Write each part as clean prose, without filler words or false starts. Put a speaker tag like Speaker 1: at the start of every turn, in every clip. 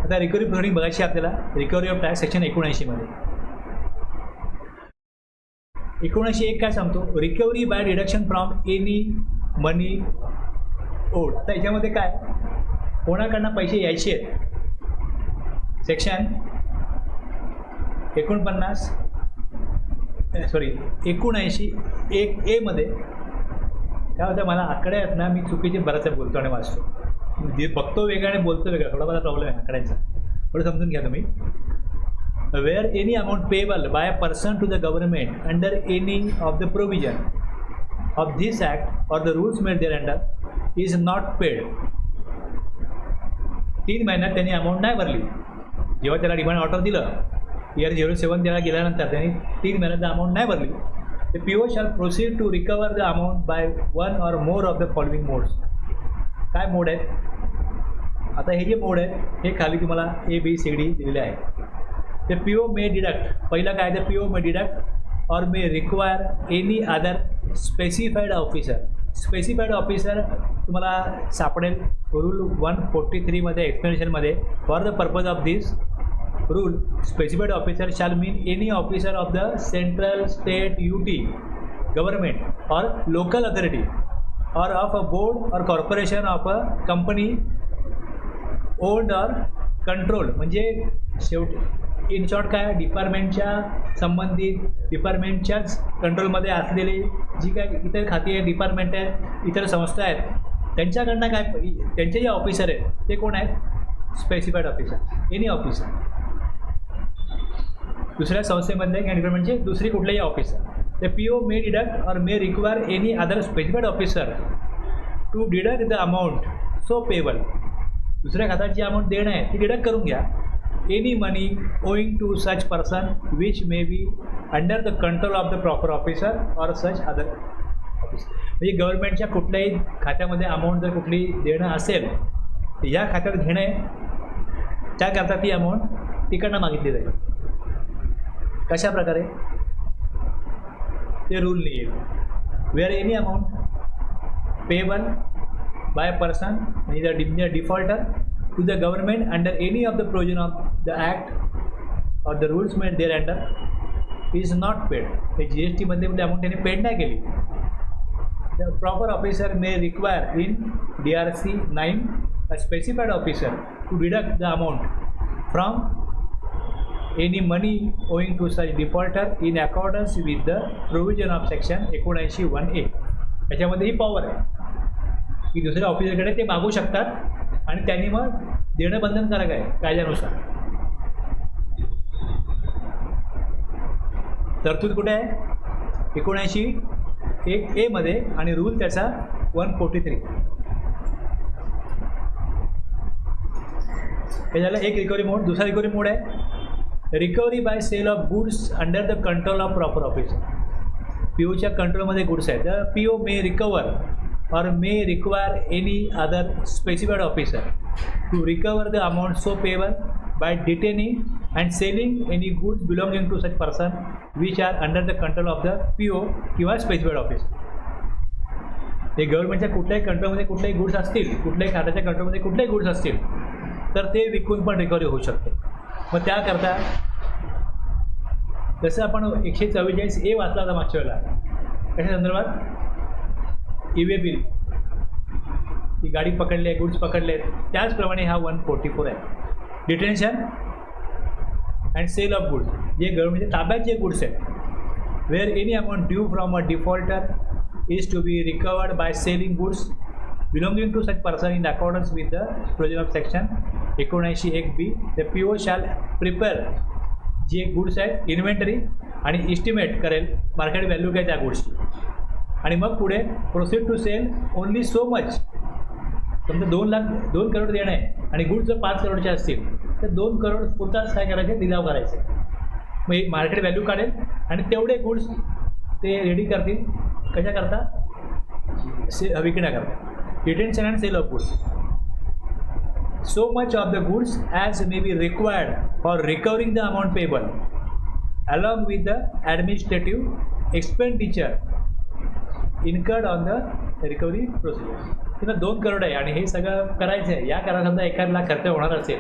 Speaker 1: आता recovery proceeding बघायची आपल्याला. रिकव्हरी ऑफ टॅक्स सेक्शन 79 मध्ये 79(1) काय सांगतो, recovery by deduction from any money owed. आता याच्यामध्ये काय, कोणाकडनं पैसे यायचे आहेत, सेक्शन 49 79(1) मध्ये काय होतं, मला आकडे आहेत ना, मी चुकीचे बराच बोलतो आणि वाचतो, बघतो वेगळं आणि बोलतो वेगळं, थोडा मला प्रॉब्लेम आहे आकड्यांचा, थोडं समजून घ्या तुम्ही. Where any amount payable by a person to the government under any of the provision of this act or the rules made thereunder is not paid. 3 महिन्यात त्यांनी अमाऊंट नाही भरली, जेव्हा त्याला डिमांड ऑर्डर दिलं इयर 07 त्याला गेल्यानंतर त्यांनी 3 महिन्यात अमाऊंट नाही भरली, the PO shall proceed to recover the amount by one or more of the following modes. काय मोड आहेत, आता हे जे मोड आहेत हे खाली तुम्हाला ABCD दिलेले आहेत. The PO may deduct, पहिला काय, the PO may deduct or may require any other specified officer. Specified officer तुम्हाला सापडेल रूल 143 मध्ये एक्सप्लेनेशनमध्ये. For the purpose of this rule specified officer shall mean any officer of the central, state, UT government or local authority or of a board or corporation of a company owned or control. म्हणजे शेवटी in short काय, डिपार्टमेंटच्या संबंधित डिपार्टमेंटच्याच कंट्रोलमध्ये असलेली जी काय इतर खाती आहेत, डिपार्टमेंट आहेत, इतर संस्था आहेत, त्यांच्याकडनं काय, त्यांचे जे ऑफिसर आहेत ते कोण आहेत, स्पेसिफाईड ऑफिसर, एनी ऑफिसर. दुसऱ्या संस्थेमधले किंवा डिपार्टमेंटचे दुसरी कुठलेही officer. The PO may deduct or may require any other specified officer to deduct the amount so payable. दुसऱ्या खात्याची अमाऊंट देणं आहे ती डिडक्ट करून घ्या. Any money owing to such person which may be under the control of the proper officer or such other officer. म्हणजे गव्हर्नमेंटच्या कुठल्याही खात्यामध्ये अमाऊंट जर कुठली देणं असेल तर या खात्यात घेणे त्याकरता ती अमाऊंट तिकडनं मागितली जाईल. कशा प्रकारे ते रूल येईल. Where any amount payable by a person म्हणजे defaulter to the government under any of the provision of the act or the rules made thereunder is not paid. हे GST मध्ये अमाऊंट त्यांनी पेड नाही केली. The proper officer may require in DRC 9 a specified officer to deduct the amount from any money owing to such defaulter in accordance with the provision of section 79(1)(a. याच्यामध्ये ही power आहे की दुसऱ्या ऑफिसरकडे ते मागू शकतात आणि त्यांनी मग देणं बंधनकारक आहे कायद्यानुसार. तरतूद कुठे आहे, 79(1)(a) मध्ये आणि रूल त्याचा 143. हे झालं एक रिकव्हरी मोड. दुसरा रिकव्हरी मोड आहे recovery by sale of goods under the control of proper officer. POच्या कंट्रोलमध्ये गुड्स आहेत. The PO may recover or may require any other specified officer to recover the amount so payable by detaining and selling any goods belonging to such person which are under the control of the PO किंवा specified officer. हे गव्हर्नमेंटच्या कुठल्याही कंट्रोलमध्ये कुठलेही goods असतील, कुठल्याही खात्याच्या कंट्रोलमध्ये कुठलेही गुड्स असतील तर ते विकून पण रिकव्हरी होऊ शकते. मग त्याकरता जसं आपण 144(a) वाचला होता मागच्या वेळेला, कशा संदर्भात, E-way बिल, ती गाडी पकडली आहे, गुड्स पकडले आहेत, त्याचप्रमाणे हा 144 आहे. Detention and sale of goods, जे गव्हर्नमेंटच्या ताब्यात जे गुड्स आहेत, where any amount due from a defaulter is to be recovered by selling goods belonging to such person in accordance with the provision of section 79(1)(b. The PO shall prepare, जे goods आहेत inventory आणि estimate करेल market value काय त्या गुड्सची, आणि मग पुढे proceed to sale only so much. समजा 2 करोड देणं आहे आणि गुड्स जर 5 करोडचे असतील तर 2 करोड पुरताच काय करायचे, लिलाव करायचे. मग मार्केट व्हॅल्यू काढेल आणि तेवढे गुड्स ते रेडी करतील कशाकरता, विकण्याकरता. Retention and sale of goods. So much of the goods as may be required for recovering the amount payable along with the administrative expenditure incurred on the recovery procedure. तिला 2 करोड आहे आणि हे सगळं करायचं आहे. या कारण समजा 1 लाख खर्च होणार असेल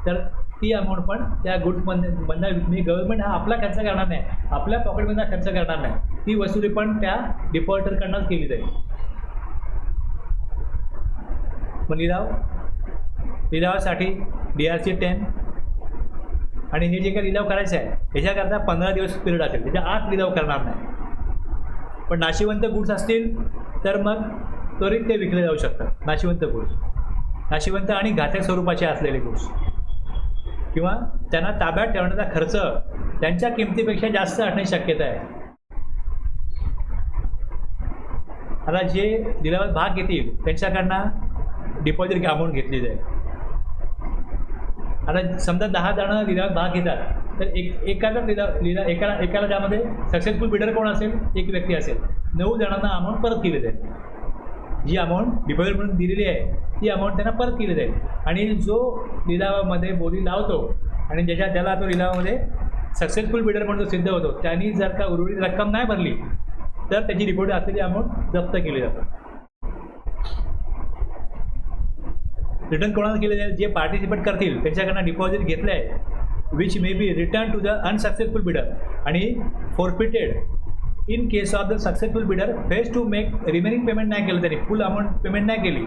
Speaker 1: तर ती अमाऊंट पण त्या गुड्समधनं मी गव्हर्नमेंट हा आपला खर्च करणार नाही, आपल्या पॉकेटमधला खर्च करणार नाही, ती वसुली पण त्या डिफॉल्टरकडनंच केली जाईल. मग लिलावासाठी DRC 10 आणि हे जे काही लिलाव करायचं आहे ह्याच्याकरता 15 दिवस पिरियड असेल, त्याच्या आत लिलाव करणार नाही. पण नाशिवंत गुड्स असतील तर मग त्वरित ते विकले जाऊ शकतात. नाशिवंत आणि घातक स्वरूपाचे असलेले गुड्स किंवा त्यांना ताब्यात ठेवण्याचा खर्च त्यांच्या किमतीपेक्षा जास्त असण्याची शक्यता आहे. आता जे लिलावात भाग घेतील त्यांच्याकडनं डिपॉझिट अमाऊंट घेतली जाईल. आता समजा 10 जणं लिलावात भाग घेतात तर एकाला त्यामध्ये सक्सेसफुल बिडर कोण असेल, एक व्यक्ती असेल, 9 जणांना अमाऊंट परत केली जाईल. जी अमाऊंट डिपॉझिट म्हणून दिलेली आहे ती अमाऊंट त्यांना परत केली जाईल. आणि जो लिलावामध्ये बोली लावतो आणि ज्याला तो लिलावामध्ये सक्सेसफुल बिडर म्हणून सिद्ध होतो त्यांनी जर का उर्वरित रक्कम नाही भरली तर त्याची डिपॉझिट असलेली अमाऊंट जप्त केली जाते. रिटर्न कोणाला केले जाईल, जे पार्टिसिपेट करतील त्यांच्याकडनं डिपॉझिट घेतलं आहे which may be return to the unsuccessful bidder आणि forfeited in case of the successful bidder fails to make remaining payment नाही केलं, त्यांनी फुल अमाऊंट पेमेंट नाही केली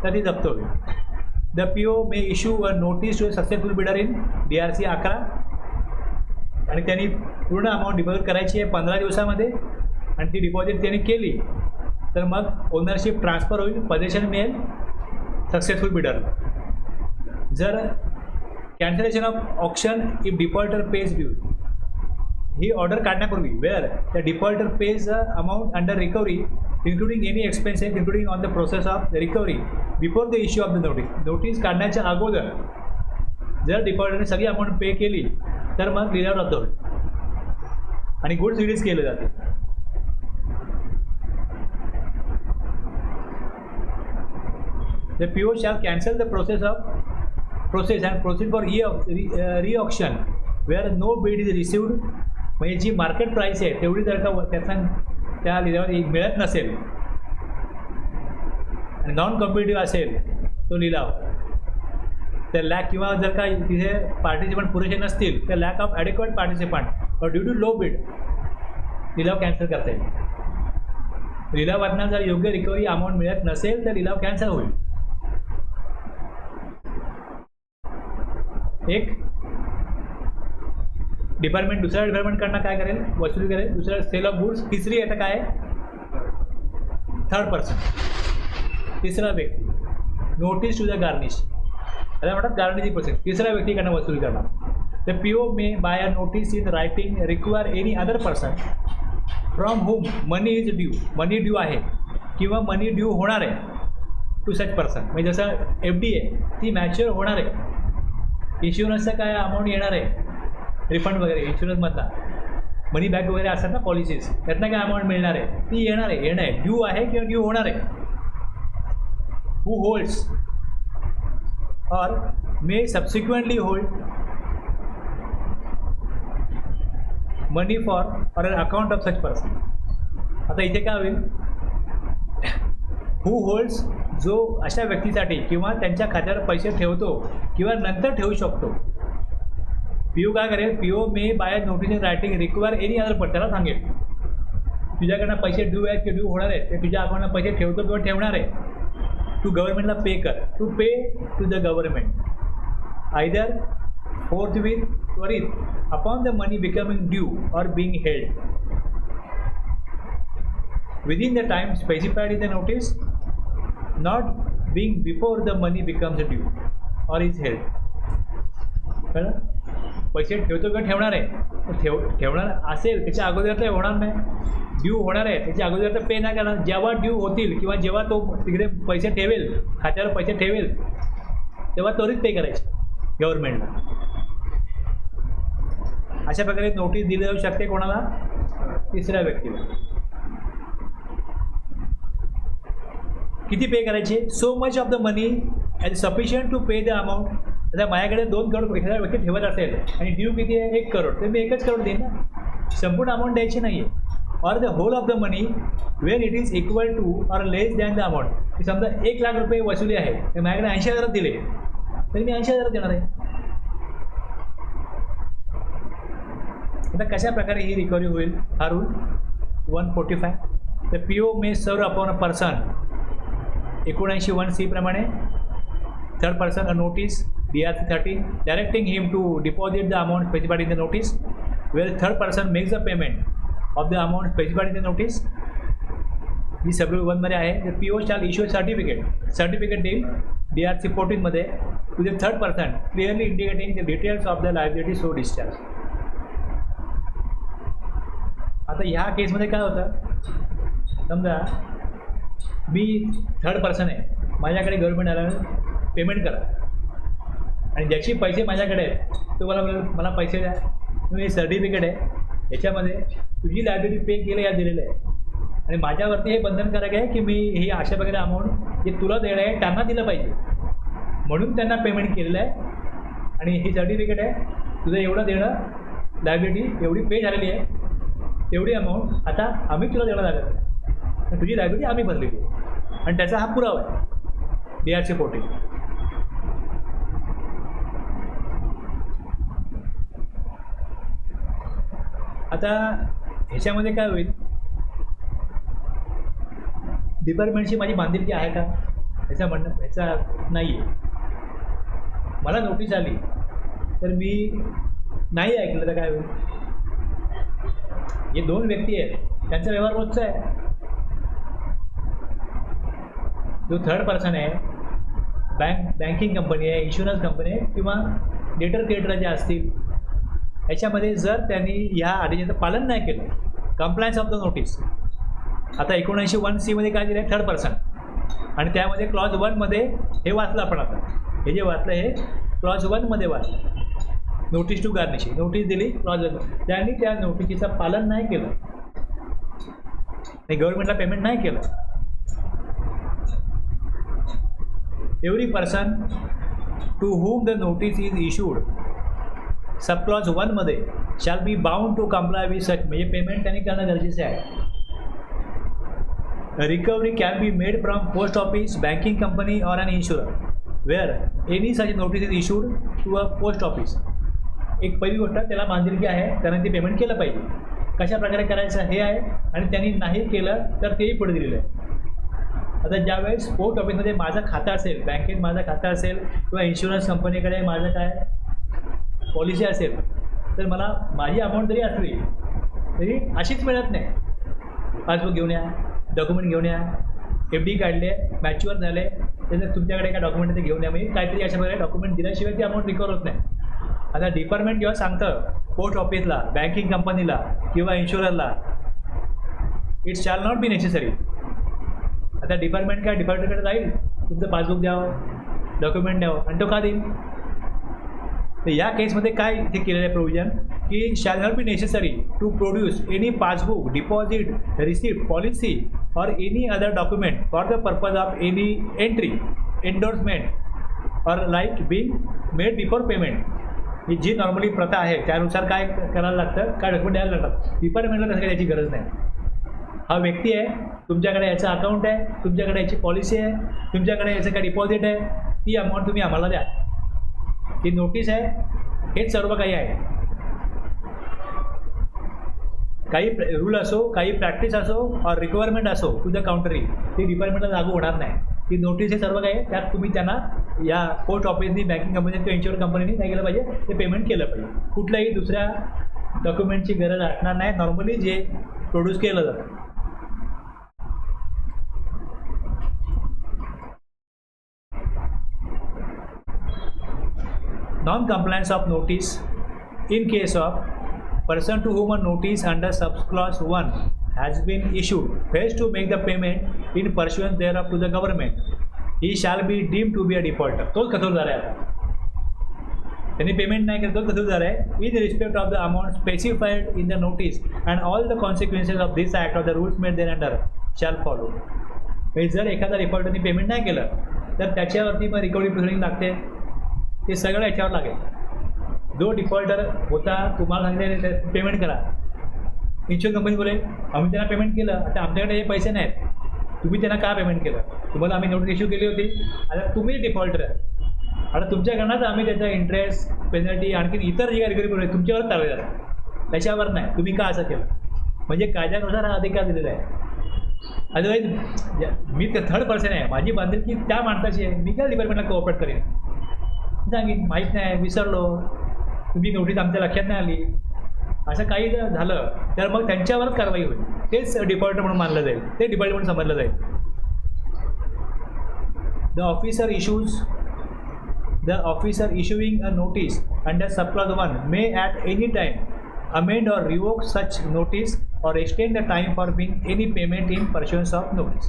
Speaker 1: तर ती जप्त होईल. The PO may issue a notice to successful bidder in DRC 11 आणि त्यांनी पूर्ण अमाऊंट डिपॉझिट करायची आहे 15 दिवसामध्ये आणि ती डिपॉझिट त्यांनी केली तर मग ओनरशिप ट्रान्सफर होईल, पोझिशन मिळेल सक्सेसफुल बिडर. जर cancellation of option if defaulter pays due ही ऑर्डर काढण्यापूर्वी where the defaulter pays amount under recovery including any expenses including on the process of recovery before the issue of the notice काढण्याच्या अगोदर जर डिफॉल्टरने सगळी amount पे केली तर मग लिलाव रद्द होईल आणि गुड्स रिलीज केले जाते. The PO shall cancel the process and proceed for re-auction where no bid is received. म्हणजे जी मार्केट प्राईस आहे तेवढी जर का त्याचा त्या लिलावात मिळत नसेल आणि नॉन कॉम्पिटिटिव्ह असेल तो लिलाव तर लॅक किंवा जर का तिथे पार्टिसिपंट पुरेसे नसतील तर लॅक ऑफ ॲडिक्वेट पार्टिसिपंट और ड्यू टू लो बिड लिलाव कॅन्सल करता येईल. लिलावांना जर योग्य रिकव्हरी अमाऊंट मिळत नसेल तर लिलाव कॅन्सल होईल. एक डिपार्टमेंट दुसऱ्या डिपार्टमेंटकडनं काय करेल, वसुली करेल. दुसरा सेल ऑफ गुड्स. तिसरी आता काय आहे, थर्ड पर्सन, तिसरा व्यक्ती. नोटीस टू द गार्निश, आता म्हणतात गार्निशिंग प्रोसेस, तिसऱ्या व्यक्तीकडनं वसुली करणार. The PO may by a notice in writing require any other person from whom money is due, money due आहे किंवा मनी ड्यू होणार आहे टू सच पर्सन. म्हणजे जसं FD आहे ती मॅच्युअर होणार आहे, इन्शुरन्सचा काय अमाऊंट येणार आहे रिफंड वगैरे, इन्शुरन्समधला मनी बॅक वगैरे असतात ना पॉलिसीज, त्यातनं काय अमाऊंट मिळणार आहे ती येणार आहे, ड्यू आहे किंवा ड्यू होणार आहे. हू होल्ड्स और मे सबसिक्वेंटली होल्ड मनी फॉर और अन अकाउंट ऑफ सच पर्सन. आता इथे काय होईल, हू होल्ड्स जो अशा व्यक्तीसाठी किंवा त्यांच्या खात्यावर पैसे ठेवतो किंवा नंतर ठेवू शकतो. PO काय करेल, PO may by notice in writing require any other person, त्याला सांगेल तुझ्याकडनं पैसे ड्यू आहेत की ड्यू होणार आहेत ते तुझ्या अकाउंटला पैसे ठेवतो किंवा ठेवणार आहे, तू गव्हर्नमेंटला पे कर, to pay to the government either forthwith त्वरित upon the money becoming due or being held within the time specified in the notice, not being before the money becomes due or is held. कळलं, पैसे ठेवतो किंवा ठेवणार आहे, ठेवणार असेल त्याच्या अगोदर तर होणार नाही, ड्यू होणार आहे त्याच्या अगोदर तर पे नाही करणार. जेव्हा ड्यू होतील किंवा जेव्हा तो तिकडे पैसे ठेवेल, खात्यावर पैसे ठेवेल तेव्हा त्वरित पे करायचे गव्हर्नमेंटला. अशा प्रकारे नोटीस दिली जाऊ शकते कोणाला, तिसऱ्या व्यक्तीला. किती पे करायचे, so much of the money as sufficient to pay the amount. आता माझ्याकडे 2 करोड एखाद्या व्यक्ती ठेवत असेल आणि ड्यू किती आहे 1 करोड, तर मी 1च करोड देईन ना, संपूर्ण अमाऊंट द्यायची नाही आहे. Or the whole of the money when it is equal to or less than the amount. समजा 1 लाख रुपये वसुली आहे तर माझ्याकडे 80,000 दिले तरी मी 80,000 देणार आहे. आता कशा प्रकारे ही रिकव्हरी होईल? हा रूल 145. द PO मे सर्व अपॉन अ पर्सन 79(1)C प्रमाणे third person a notice DRC 13 directing him to deposit the amount specified in the notice, where third person makes the payment of the amount specified in the notice. ही सगळी 1मध्ये आहे. The PO shall issue certificate देईल DRC 14 मध्ये to the third person clearly indicating the details of the liability so discharge. आता ह्या केसमध्ये काय होतं? समजा मी थर्ड पर्सन आहे, माझ्याकडे गव्हर्नमेंट आल्यानं पेमेंट करा, आणि ज्याची पैसे माझ्याकडे आहेत तो मला पैसे द्या. हे सर्टिफिकेट आहे, याच्यामध्ये तुझी लायबिलिटी पे केलं या दिलेलं आहे, आणि माझ्यावरती हे बंधनकारक आहे की मी ही अशा प्रकारे अमाऊंट जे तुला देणं आहे त्यांना दिलं पाहिजे, म्हणून त्यांना पेमेंट केलेलं आहे. आणि ही सर्टिफिकेट आहे, तुझं एवढं देणं लायबिलिटी एवढी पे झालेली आहे, तेवढी अमाऊंट आता आम्ही तुला देणं लागत आहे, तुझी लायबिलिटी आम्ही भरलेली आहे, आणि त्याचा हा पुरावा आहे DRC 14. आता ह्याच्यामध्ये काय होईल? डिपार्टमेंटशी माझी बांधिलकी आहे का? ह्याचा नाही आहे. मला नोटीस आली तर मी नाही ऐकलं तर काय होईल? हे दोन व्यक्ती आहेत, त्यांचा व्यवहार रोजचा आहे. जो थर्ड पर्सन आहे, बँकिंग कंपनी आहे, इन्शुरन्स कंपनी आहे, किंवा डेटर क्रेडिटर जे असतील, याच्यामध्ये जर त्यांनी ह्या अटीचं पालन नाही केलं, कंप्लायन्स ऑफ द नोटीस. आता 79(1)C मध्ये काय दिलं आहे? थर्ड पर्सन, आणि त्यामध्ये क्लॉज 1मध्ये हे वाचलं आपण. आता हे जे वाचलं हे क्लॉज 1मध्ये वाचलं. नोटीस टू गार्निशिंग, नोटीस दिली क्लॉज 1, त्यांनी त्या नोटिसीचं पालन नाही केलं आणि गव्हर्नमेंटला पेमेंट नाही केलं. Every person to whom the notice is issued sub clause 1मध्ये shall be bound to comply with such, म्हणजे पेमेंट त्यांनी करणं गरजेचे आहे. Recovery can be made from post office, banking company or an insurer where any such notice is issued to a post office. एक पहिली गोष्ट त्याला बांधिलकी आहे, कारण ते पेमेंट केलं पाहिजे. कशा प्रकारे करायचं हे आहे, आणि त्यांनी नाही केलं तर तेही पुढे दिलेलं आहे. आता ज्यावेळेस पोस्ट ऑफिसमध्ये माझं खातं असेल, बँकेत माझं खातं असेल, किंवा इन्शुरन्स कंपनीकडे माझं काय पॉलिसी असेल, तर मला माझी अमाऊंट जरी असली तरी अशीच मिळत नाही. पासबुक घेऊन या, डॉक्युमेंट घेऊन या, FD काढले, मॅच्युअर झाले, त्याच्यात तुमच्याकडे काय डॉक्युमेंट ते घेऊन या, म्हणजे काहीतरी अशा प्रकारे डॉक्युमेंट दिल्याशिवाय ती अमाऊंट रिकवर होत नाही. आता डिपार्टमेंट जेव्हा सांगतं पोस्ट ऑफिसला, बँकिंग कंपनीला किंवा इन्शुररला, it shall not be necessary. आता डिपार्टमेंटकडे जाईल, तुमचं पासबुक द्यावं, डॉक्युमेंट द्यावं, आणि तो का देईल? तर या केसमध्ये काय इथे केलेलं आहे प्रोव्हिजन की shall not be necessary to produce any passbook, deposit, receipt, policy or any other document for the purpose of any entry, endorsement or like being made before payment. ही जी नॉर्मली प्रथा आहे त्यानुसार काय करायला लागतं, काय डॉक्युमेंट द्यायला लागतात. डिपार्टमेंटला तसं काही त्याची गरज नाही. हा व्यक्ती आहे, तुमच्याकडे याचं अकाउंट आहे, तुमच्याकडे याची पॉलिसी आहे, तुमच्याकडे याचं काय डिपॉझिट आहे, ती अमाऊंट तुम्ही आम्हाला द्या. ही नोटीस आहे, हेच सर्व काही आहे. काही रूल असो, काही प्रॅक्टिस असो, और रिक्वायरमेंट असो टू द काउंटरी, ती डिपार्टमेंटला लागू होणार नाही. ती नोटीस हे सर्व काही आहे, त्यात तुम्ही त्यांना या पोस्ट ऑफिसनी, बँकिंग कंपनी किंवा इन्शुरन्स कंपनीने काय केलं पाहिजे, ते पेमेंट केलं पाहिजे. कुठल्याही दुसऱ्या डॉक्युमेंटची गरज असणार नाही, नॉर्मली जे प्रोड्यूस केलं जातं. Non-compliance of notice in case of person to whom a notice under subclause 1 has been issued fails to make the payment in pursuance thereof to the government, he shall be deemed to be a defaulter. तोच कसूरदार आहे. आता त्यांनी payment नाही केलं, तोच कसूरदार आहे. In respect of the amount specified in the notice and all the consequences of this act or the rules made thereunder shall follow. म्हणजे जर एखादा डिफॉल्टरनी पेमेंट नाही केलं तर त्याच्यावरती मग रिकव्हरी प्रोसिडिंग लागते. ते सगळं याच्यावर लागेल. जो डिफॉल्टर होता, तुम्हाला सांगितले पेमेंट करा, इन्शुरन्स कंपनी बोले आम्ही त्यांना पेमेंट केलं, आता आमच्याकडे हे पैसे नाहीत, तुम्ही त्यांना का पेमेंट केलं, तुम्हाला आम्ही नोटीस इश्यू केली होती, आता तुम्ही डिफॉल्टर आहे, आता तुमच्याकडनंच आम्ही त्याचा इंटरेस्ट पेनल्टी आणखी इतर जे काही रिकव्हरी करू तुमच्यावर चालू जातात, त्याच्यावर नाही. तुम्ही का असं केलं म्हणजे कायद्यानुसार हा अधिकार दिलेला आहे. अदरवाईज मी ते थर्ड पर्सन आहे, माझी बांधिलकी त्या माणसाची आहे, मी काय डिपार्टमेंटला कोऑपरेट करेन. सांगेन माहीत नाही, विसरलो, तुम्ही नोटीस आमच्या लक्षात नाही आली, असं काही जर झालं तर मग त्यांच्यावरच कारवाई होईल. तेच डिफॉल्टर म्हणून मानलं जाईल, ते डिफॉल्ट म्हणून समजलं जाईल. The officer issuing a notice under subclause 1 may at any time amend or revoke such notice or extend the time for being any payment in pursuance of notice.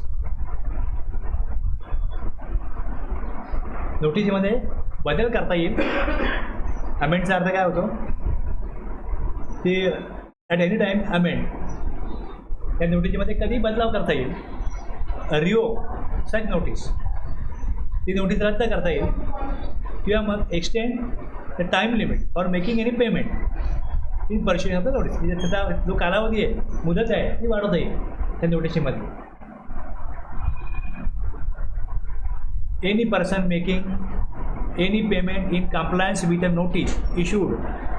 Speaker 1: नोटीसमध्ये बदल करता येईल. अमेंडचा अर्थ काय होतो की ॲट एनी टाईम अमेंड, त्या नोटीसमध्ये कधी बदलाव करता येईल. रिओक सच नोटीस, ती नोटीस रद्द करता येईल किंवा मग extend the time limit for making any payment in pursuance of the notice. म्हणजे त्याचा जो कालावधी आहे, मुदत आहे, ती वाढवता येईल त्या नोटीसमध्ये. Any person making any payment in compliance with a notice issued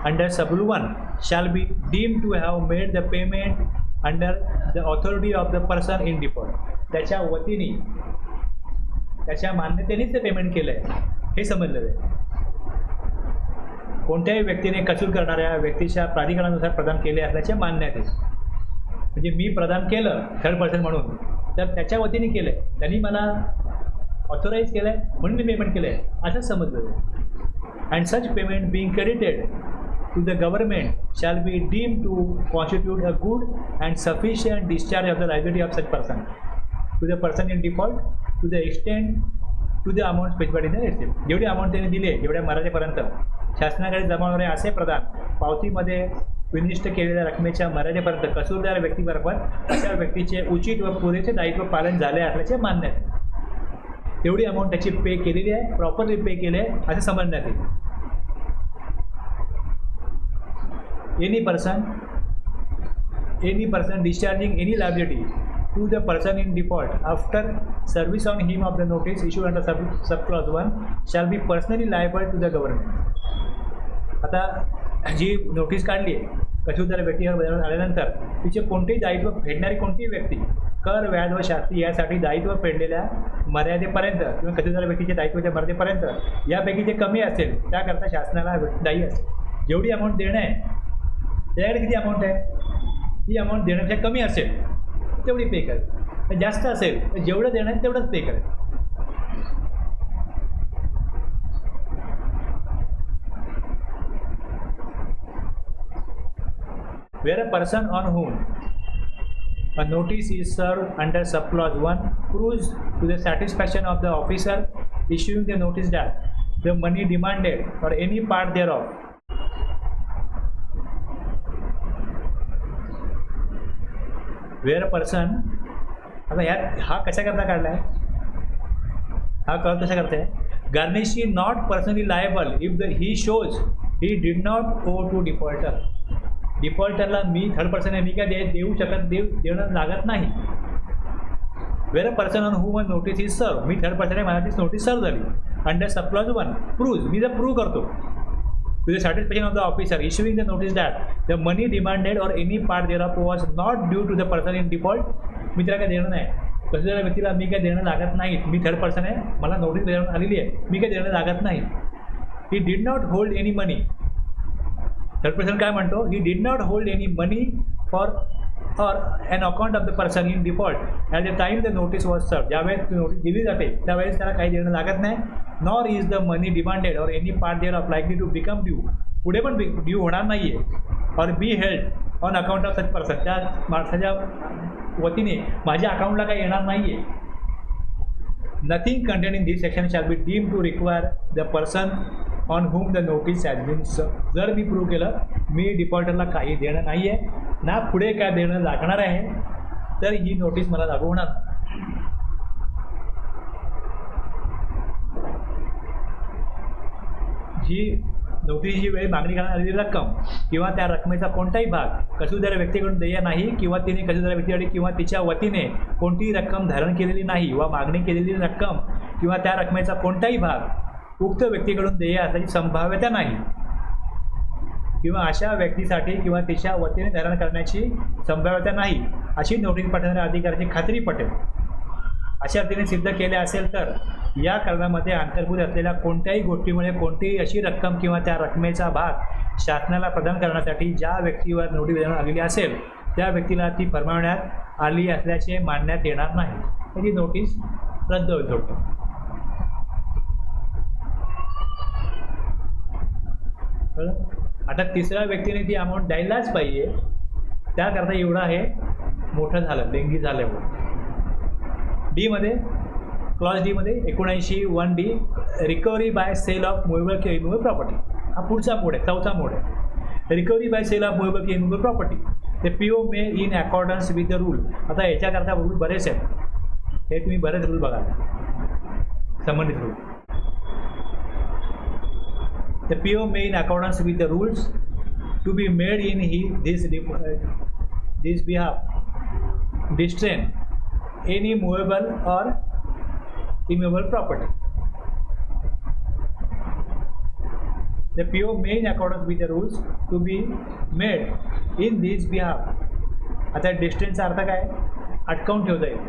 Speaker 1: under subclause 1 shall be deemed to have made the payment under the authority of the person in default. त्याच्या वतीने, त्याच्या मान्यतेनेच ते पेमेंट केलं आहे हे समजलं आहे. कोणत्याही व्यक्तीने कसूर करणाऱ्या व्यक्तीच्या प्राधिकरणानुसार प्रदान केले असल्याचे मान्य आहे. म्हणजे मी प्रदान केलं थर्ड पर्सन म्हणून, तर त्याच्या वतीने केलं आहे, त्यांनी मला ऑथोराईज केलं आहे म्हणून मी पेमेंट केलं आहे असं समजलं आहे. And such payment being credited to the government shall be deem to constitute a good and sufficient discharge of the liability of such person to the person in default to the extent to the amount specified in the receipt. जेवढी amount त्यांनी दिली आहे, जेवढ्या मर्यादेपर्यंत शासनाकडे जमा होणारे असे प्रदान पावतीमध्ये विनिष्ट केलेल्या रकमेच्या मर्यादेपर्यंत कसूरदार व्यक्तीमार्फत अशा व्यक्तीचे उचित व पुरेसे दायित्व पालन झाले असल्याचे मान्य आहे. तेवढी अमाऊंट त्याची पे केलेली आहे, प्रॉपरली पे केली आहे असं समजण्यात येईल. Any person discharging any liability to the person in default after service on him of the notice issued under subclause 1 shall be personally liable to the government. आता जी नोटीस काढली आहे कसूरदार व्यक्तीवर बदलण्यात आल्यानंतर तिचे कोणतेही दायित्व फेडणारी कोणतीही व्यक्ती कर, व्याज व शास्ती यासाठी दायित्व फेडलेल्या मर्यादेपर्यंत किंवा कसूरदार व्यक्तीच्या दायित्वाच्या मर्यादेपर्यंत यापैकी जे कमी असेल त्याकरता शासनाला दायी असेल. जेवढी अमाऊंट देणं आहे त्याच्याकडे किती अमाऊंट आहे, ती अमाऊंट देण्यापेक्षा कमी असेल तेवढी पे करेल, जास्त असेल तर जेवढं देणं आहे तेवढंच पे करेल. Where a person on whom a notice is served under subclause 1 proves to the satisfaction of the officer issuing the notice that the money demanded or any part thereof where a person, आता ह्यात हा कशा करता काढला आहे, हा कळत कशा करते, garnish is not personally liable if he shows he did not owe to defaulter. डिफॉल्टरला मी थर्ड पर्सन आहे, मी काय देऊ शकत, देणं लागत नाही. Where a person on whom a notice is served, मी थर्ड पर्सन आहे, मला ती नोटीस सर्व झाली अंडर सबक्लॉज 1 प्रूव्ज, मी जर प्रूव्ह करतो to the satisfaction of the officer issuing the notice that the money demanded or any part there was not due to the person in default. मी त्याला काय देणं नाही, कसल्या व्यक्तीला मी काय देणं लागत नाही, मी थर्ड पर्सन आहे, मला नोटीस देण्यात आलेली आहे, मी काय देणं लागत नाही. He did not hold any money, third person काय म्हणतो, he did not hold any money for or on account of the person in default at the time the notice was serve. ज्यावेळेस नोटीस दिली जाते त्यावेळेस त्याला काही देणं लागत नाही. Nor is the money demanded or any part thereof likely to become due, पुढे पण ड्यू होणार नाही आहे. Or be held on account of such person, त्या माणसाच्या वतीने माझ्या अकाउंटला काही येणार नाही आहे. Nothing contain in this section shall be deem to require the person on whom the notice has been served. जर मी प्रूव्ह केलं मी डिफॉल्टरला काही देणं नाही आहे ना, पुढे काय देणं लागणार आहे, तर ही नोटीस मला लागू होणार. जी नोटीसची वेळी मागणी करण्यात आलेली रक्कम किंवा त्या रकमेचा कोणताही भाग कसूरदार व्यक्तीकडून देय नाही किंवा तिने कसूरदार व्यक्तीकडे किंवा तिच्या वतीने कोणतीही रक्कम धारण केलेली नाही वा मागणी केलेली रक्कम किंवा त्या रकमेचा कोणताही भाग उक्त व्यक्तीकडून देय असल्याची संभाव्यता नाही किंवा अशा व्यक्तीसाठी किंवा तिच्या वतीने धारण करण्याची संभाव्यता नाही अशी नोटीस पाठवणाऱ्या अधिकाऱ्याची खात्री पटेल. अशा रीतीने सिद्ध केले असेल तर या कारणामध्ये अंतर्भूत असलेल्या कोणत्याही गोष्टीमुळे कोणतीही अशी रक्कम किंवा त्या रकमेचा भाग शासनाला प्रदान करण्यासाठी ज्या व्यक्तीवर नोटीस देण्यात आलेली असेल त्या व्यक्तीला ती फरमावण्यात आली असल्याचे मानण्यात येणार नाही. त्याची नोटीस रद्द होईल थोडक्यात. आता तिसऱ्या व्यक्तीने ती अमाऊंट द्यायलाच पाहिजे त्याकरता एवढं हे मोठं झालं, लेंगी झालं. डीमध्ये क्लॉज डीमध्ये 79(1)D recovery by sale of movable किंवा इमूव्हेबल प्रॉपर्टी. हा पुढचा मोड आहे, चौथा मोड आहे. Recovery by sale of movable किंवा इमूव्हेबल प्रॉपर्टी ते PO may in accordance with the rule. आता याच्याकरता रूल बरेच आहेत, हे तुम्ही बरेच रूल बघा संबंधित rule. The PO may in accordance with the rules to be made in this behalf distrain any movable or immovable property. The PO may in accordance with the rules to be made in this behalf. आता डिस्ट्रेनचा अर्थ काय? अटकावून ठेवता येईल.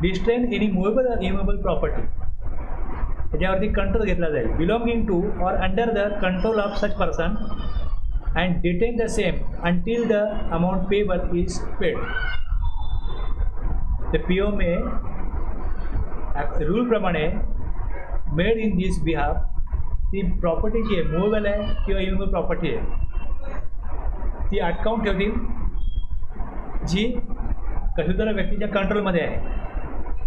Speaker 1: Distrain any movable or immovable property त्याच्यावरती control घेतला जाईल. Belonging to or under the control of such person and detain the same until the amount payable is paid. ते PO मे रूलप्रमाणे मेड इन दिस बिहाफ ती property जी आहे movable आहे किंवा इमूवेबल प्रॉपर्टी आहे ती अटकावून ठेवतील जी कशातरी व्यक्तीच्या कंट्रोलमध्ये आहे.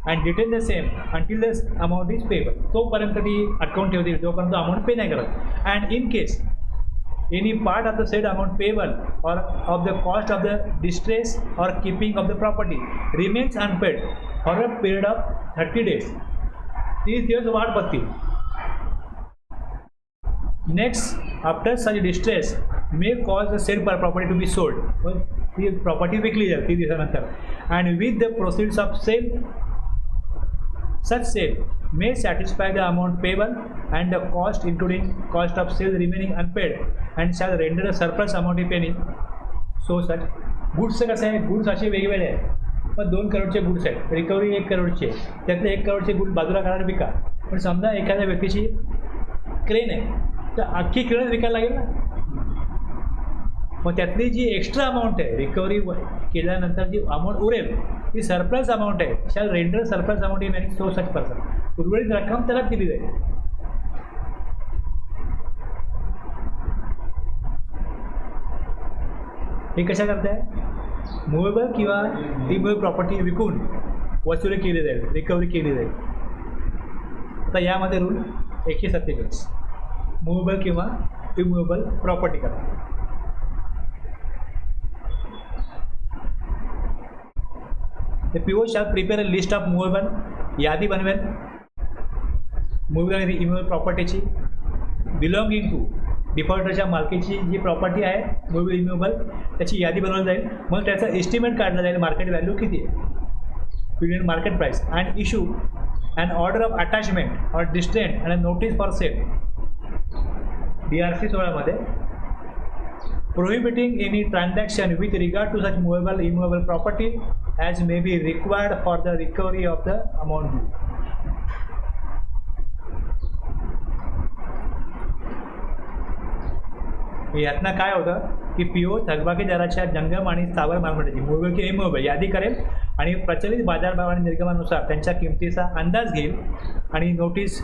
Speaker 1: And detain the same until the amount is payable. तोपर्यंत ती अटकावून ठेवतील जोपर्यंत अमाऊंट पे नाही करत. And in case any part of the said amount payable or of the cost of the distress or keeping of the property remains unpaid for a period of 30 days. 30 दिवस वाढ बघतील. Next after such distress may cause the said property to be sold. ती property विकली जाईल 30 दिवसानंतर. And with the proceeds of sale such sale may satisfy the amount payable and the cost including cost of sale remaining unpaid and shall render a surplus amount if any. So such गुड्सचं कसं आहे? Goods असे वेगवेगळे आहेत. पण 2 करोडचे goods आहेत, recovery 1 करोडची आहे. त्यातले 1 करोडचे good बाजूला काढून विका. पण समजा एखाद्या व्यक्तीची क्रेन आहे तर अख्खी क्रेन विकायला लागेल ना. मग त्यातली जी एक्स्ट्रा अमाऊंट आहे रिकव्हरी केल्यानंतर जी अमाऊंट उरेल ती सरप्लस अमाऊंट आहे. Shall render surplus amount in any so such person. उर्वरित रक्कम त्याला दिली जाईल. हे कशा करताय? मुव्हेबल किंवा इमूव्हेबल प्रॉपर्टी विकून वसुली केली जाईल, रिकव्हरी केली जाईल. आता यामध्ये रूल 147 मुव्हेबल किंवा इमूव्हेबल प्रॉपर्टी करा. The PO shall prepare a list of movable. यादी बनवेल मुव्हेबल आणि इमूव्हेबल प्रॉपर्टीची बिलॉंगिंग टू डिफॉल्टरच्या मालकीची जी प्रॉपर्टी आहे मुव्हेबल इमूव्हेबल त्याची यादी बनवली जाईल. मग त्याचा एस्टिमेट काढला जाईल मार्केट व्हॅल्यू किती आहे period market price. And issue and order of attachment or distraint and notice for sale DRC 16 prohibiting any transaction with regard to such movable immovable property as may be required for the recovery of the amount due. यातना काय होतं की PO थकबाकीदाराच्या जंगम आणि स्थावर मालमत्तेची movable किंवा इमूव्हेबल यादी करेल आणि प्रचलित बाजारभाव आणि निर्गमनानुसार त्यांच्या किमतीचा अंदाज घेईल आणि नोटीस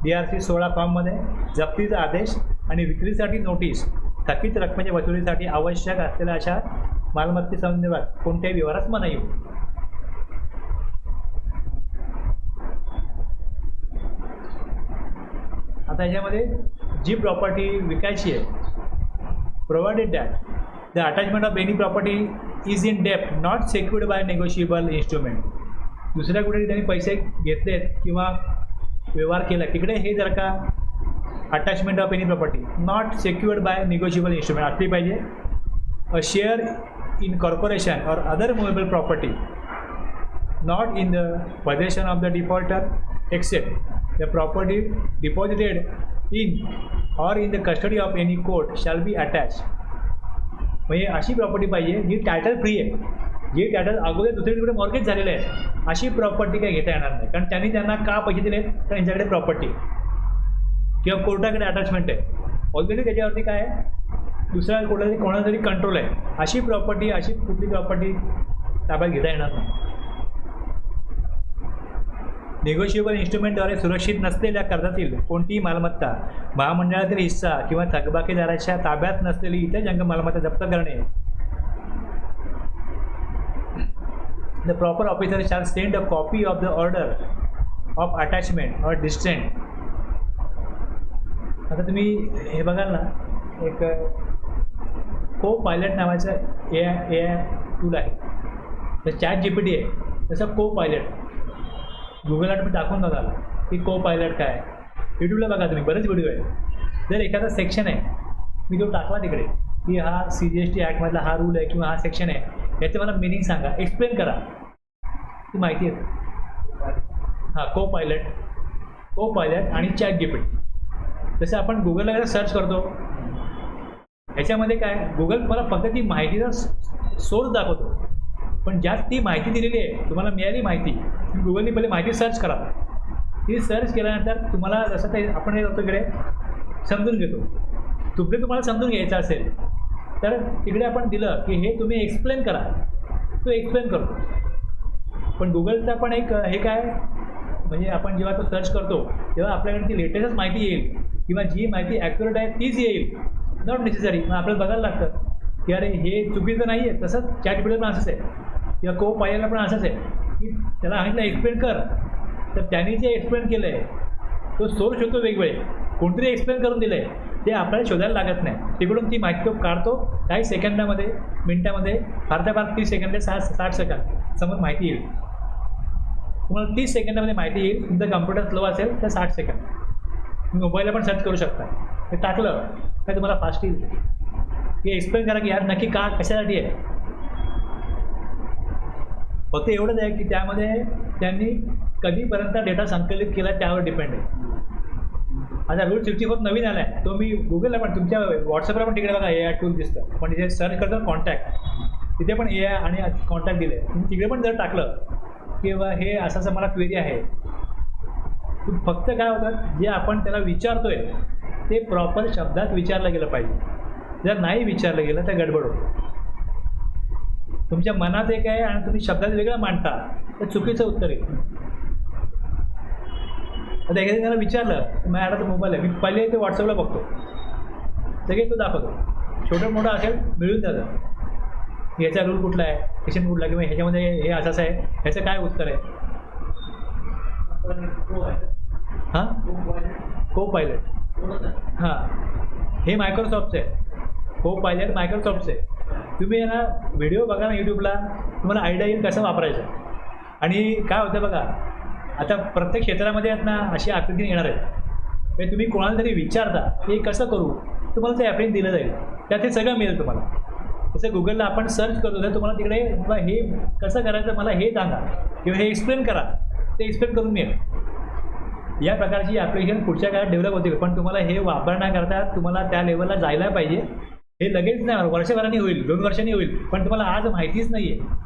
Speaker 1: DRC 16 फॉर्ममध्ये जप्तीचा आदेश आणि विक्रीसाठी नोटीस थकीत रकमेच्या वसुलीसाठी आवश्यक असलेल्या अशा मालमत्तेसंदर्भात कोणत्याही व्यवहारास मनाई होईल. आता याच्यामध्ये जी प्रॉपर्टी विकायची आहे provided that the attachment of any property is in डेप्ट not secured by negotiable instrument. दुसऱ्या कुठे त्यांनी पैसे घेतलेत किंवा व्यवहार केला तिकडे हे जर का attachment of any property not secured by negotiable instrument असली पाहिजे. A share in corporation or other movable property not in the possession of the defaulter except the property deposited in or in the custody of any court shall be attach. म्हणजे अशी property पाहिजे जी title free आहे, जे title अगोदर दुसरीकडे mortgage झालेले आहे, अशी प्रॉपर्टी काही घेता येणार नाही. कारण त्यांनी त्यांना का पैसे दिले, कारण त्यांच्याकडे प्रॉपर्टी किंवा कोर्टाकडे अटॅचमेंट आहे ऑलरेडी, त्याच्यावरती काय आहे दुसऱ्या कोणाचा तरी कंट्रोल आहे. अशी प्रॉपर्टी, अशी कुठली प्रॉपर्टी ताब्यात घेता येणार नाही. निगोशिएबल इन्स्ट्रुमेंटद्वारे सुरक्षित नसलेल्या कर्जातील कोणतीही मालमत्ता, महामंडळातील हिस्सा किंवा थकबाकीदाराच्या ताब्यात नसलेली इतर जंग मालमत्ता जप्त करणे. The proper officer shall send a copy of the order of attachment or descent. आता तुम्ही हे बघाल ना, एक को पायलट नावाचं ए टूल आहे, तर ChatGPT आहे तसं को पायलट गुगलला तुम्ही टाकून बघाल की को पायलट काय. यूट्यूबला बघा तुम्ही, बरेच व्हिडिओ आहे. जर एखादा सेक्शन आहे मी तो टाकला तिकडे की हा CGST ॲक्टमधला हा रूल आहे किंवा हा सेक्शन आहे, याचं मला मिनिंग सांगा, एक्सप्लेन करा, ती माहिती आहे. हां, को पायलट आणि ChatGPT. जसं आपण गुगलला सर्च करतो, ह्याच्यामध्ये काय गुगल मला फक्त ती माहितीचा सोर्स दाखवतो, पण ज्यात ती माहिती दिलेली आहे तुम्हाला मिळाली माहिती, गुगलने पहिले माहिती सर्च करा. ती सर्च केल्यानंतर तुम्हाला जसं ते आपण हे करतो इकडे समजून घेतो. तुम्हाला समजून घ्यायचं असेल तर तिकडे आपण दिलं की हे तुम्ही एक्सप्लेन करा, तो एक्सप्लेन करतो. पण गुगलचा पण एक हे काय म्हणजे आपण जेव्हा तो सर्च करतो तेव्हा आपल्याकडे ती लेटेस्टच माहिती येईल किंवा जी माहिती ॲक्युरेट आहे तीच येईल, नॉट नेसेसरी. मग आपल्याला बघायला लागतं की अरे हे चुकीचं नाही आहे. तसंच ChatGPT पण असंच आहे किंवा को पायलटला पण असंच आहे की त्याला सांगितलं एक्सप्लेन कर, तर त्यांनी जे एक्सप्लेन केलं आहे तो सोर्स होतो वेगवेगळे, कोणतरी एक्सप्लेन करून दिलं आहे, ते आपल्याला शोधायला लागत नाही. तिकडून ती माहिती तो काढतो, काही सेकंदामध्ये मिनटामध्ये, फारच्या फार 30 सेकंद 60 सेकंद समोर माहिती येईल. तुम्हाला 30 सेकंदामध्ये माहिती येईल. तुमचा कम्प्युटर स्लो असेल तर 60 सेकंद. तुम्ही मोबाईलला पण सर्च करू शकता. ते टाकलं काय तुम्हाला फास्ट येईल. हे एक्सप्लेन करा की यार नक्की का कशासाठी आहे. फक्त एवढंच आहे की त्यामध्ये त्यांनी कधीपर्यंत डेटा संकलित केला त्यावर डिपेंड आहे. आता रूल 64 नवीन आला आहे, तो मी गुगलला पण तुमच्या व्हॉट्सअपला पण तिकडे बघा AI टूल दिसतं, पण तिथे सर्च करतो कॉन्टॅक्ट, तिथे पण AI आणि कॉन्टॅक्ट दिले. तुम्ही तिकडे पण जर टाकलं किंवा हे असं मला क्वेरी आहे, फक्त काय होतं जे आपण त्याला विचारतोय ते प्रॉपर शब्दात विचारलं गेलं पाहिजे. जर नाही विचारलं गेलं तर गडबड होतं. तुमच्या मनात एक आहे आणि तुम्ही शब्दात वेगळं मांडता तर चुकीचं उत्तर येईल. आता एखाद्या त्याला विचारलं माझ्या हातात मोबाईल आहे, मी पहिले ते व्हॉट्सअपला बघतो, सगळे तो दाखवतो. छोटं मोठं असेल मिळून जातं, याचा रूल कुठला आहे, क्वेश्चन कुठला, किंवा ह्याच्यामध्ये हे असंच आहे, ह्याचं काय उत्तर आहे. हां, को पायलट, हां हे मायक्रोसॉफ्टचं आहे. को पायलट मायक्रोसॉफ्टचं आहे. तुम्ही ना व्हिडिओ बघा ना यूट्यूबला, तुम्हाला आयडिया येईल कसं वापरायचं. आणि काय होतं बघा, आता प्रत्येक क्षेत्रामध्ये आहेत ना अशी आकृती येणार आहेत. म्हणजे तुम्ही कोणाला तरी विचारता हे कसं करू, तुम्हाला ते ॲप्रिन दिलं जाईल, त्यात हे सगळं मिळेल तुम्हाला. जसं गुगलला आपण सर्च करतो तर तुम्हाला तिकडे मला हे कसं करायचं मला हे सांगा किंवा हे एक्सप्लेन करा, ते एक्सप्लेन करून मिळेल. या प्रकारची ॲप्लिकेशन पुढच्या काळात डेव्हलप होतील, पण तुम्हाला हे वापरण्याकरता तुम्हाला त्या लेवलला जायला पाहिजे. हे लगेच नाही, वर्षभरांनी होईल, 2 वर्षांनी होईल, पण तुम्हाला आज माहितीच नाही आहे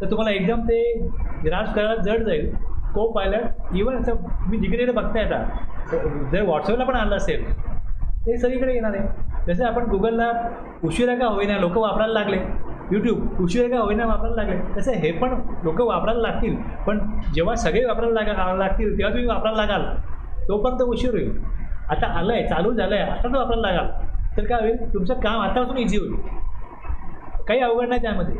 Speaker 1: तर तुम्हाला एकदम ते ग्रास करायला जड जाईल. को पायलट इव्हन असं तुम्ही जिकडे बघताय आता, जर व्हॉट्सअपला पण आलं असेल ते सगळीकडे येणार आहे. जसं आपण गुगलला उशिरा का होईना लोक वापरायला लागले, यूट्यूब उशिरा का होईना वापरायला लागले, तसं हे पण लोक वापरायला लागतील. पण जेव्हा सगळे वापरायला लागतील तेव्हा तुम्ही वापरायला लागाल, तोपर्यंत उशीर होईल. आता आलं आहे, चालू झालं आहे, आता तो वापरायला लागाल तर काय होईल, तुमचं काम आतापासून इझी होईल. काही अवघड नाही त्यामध्ये.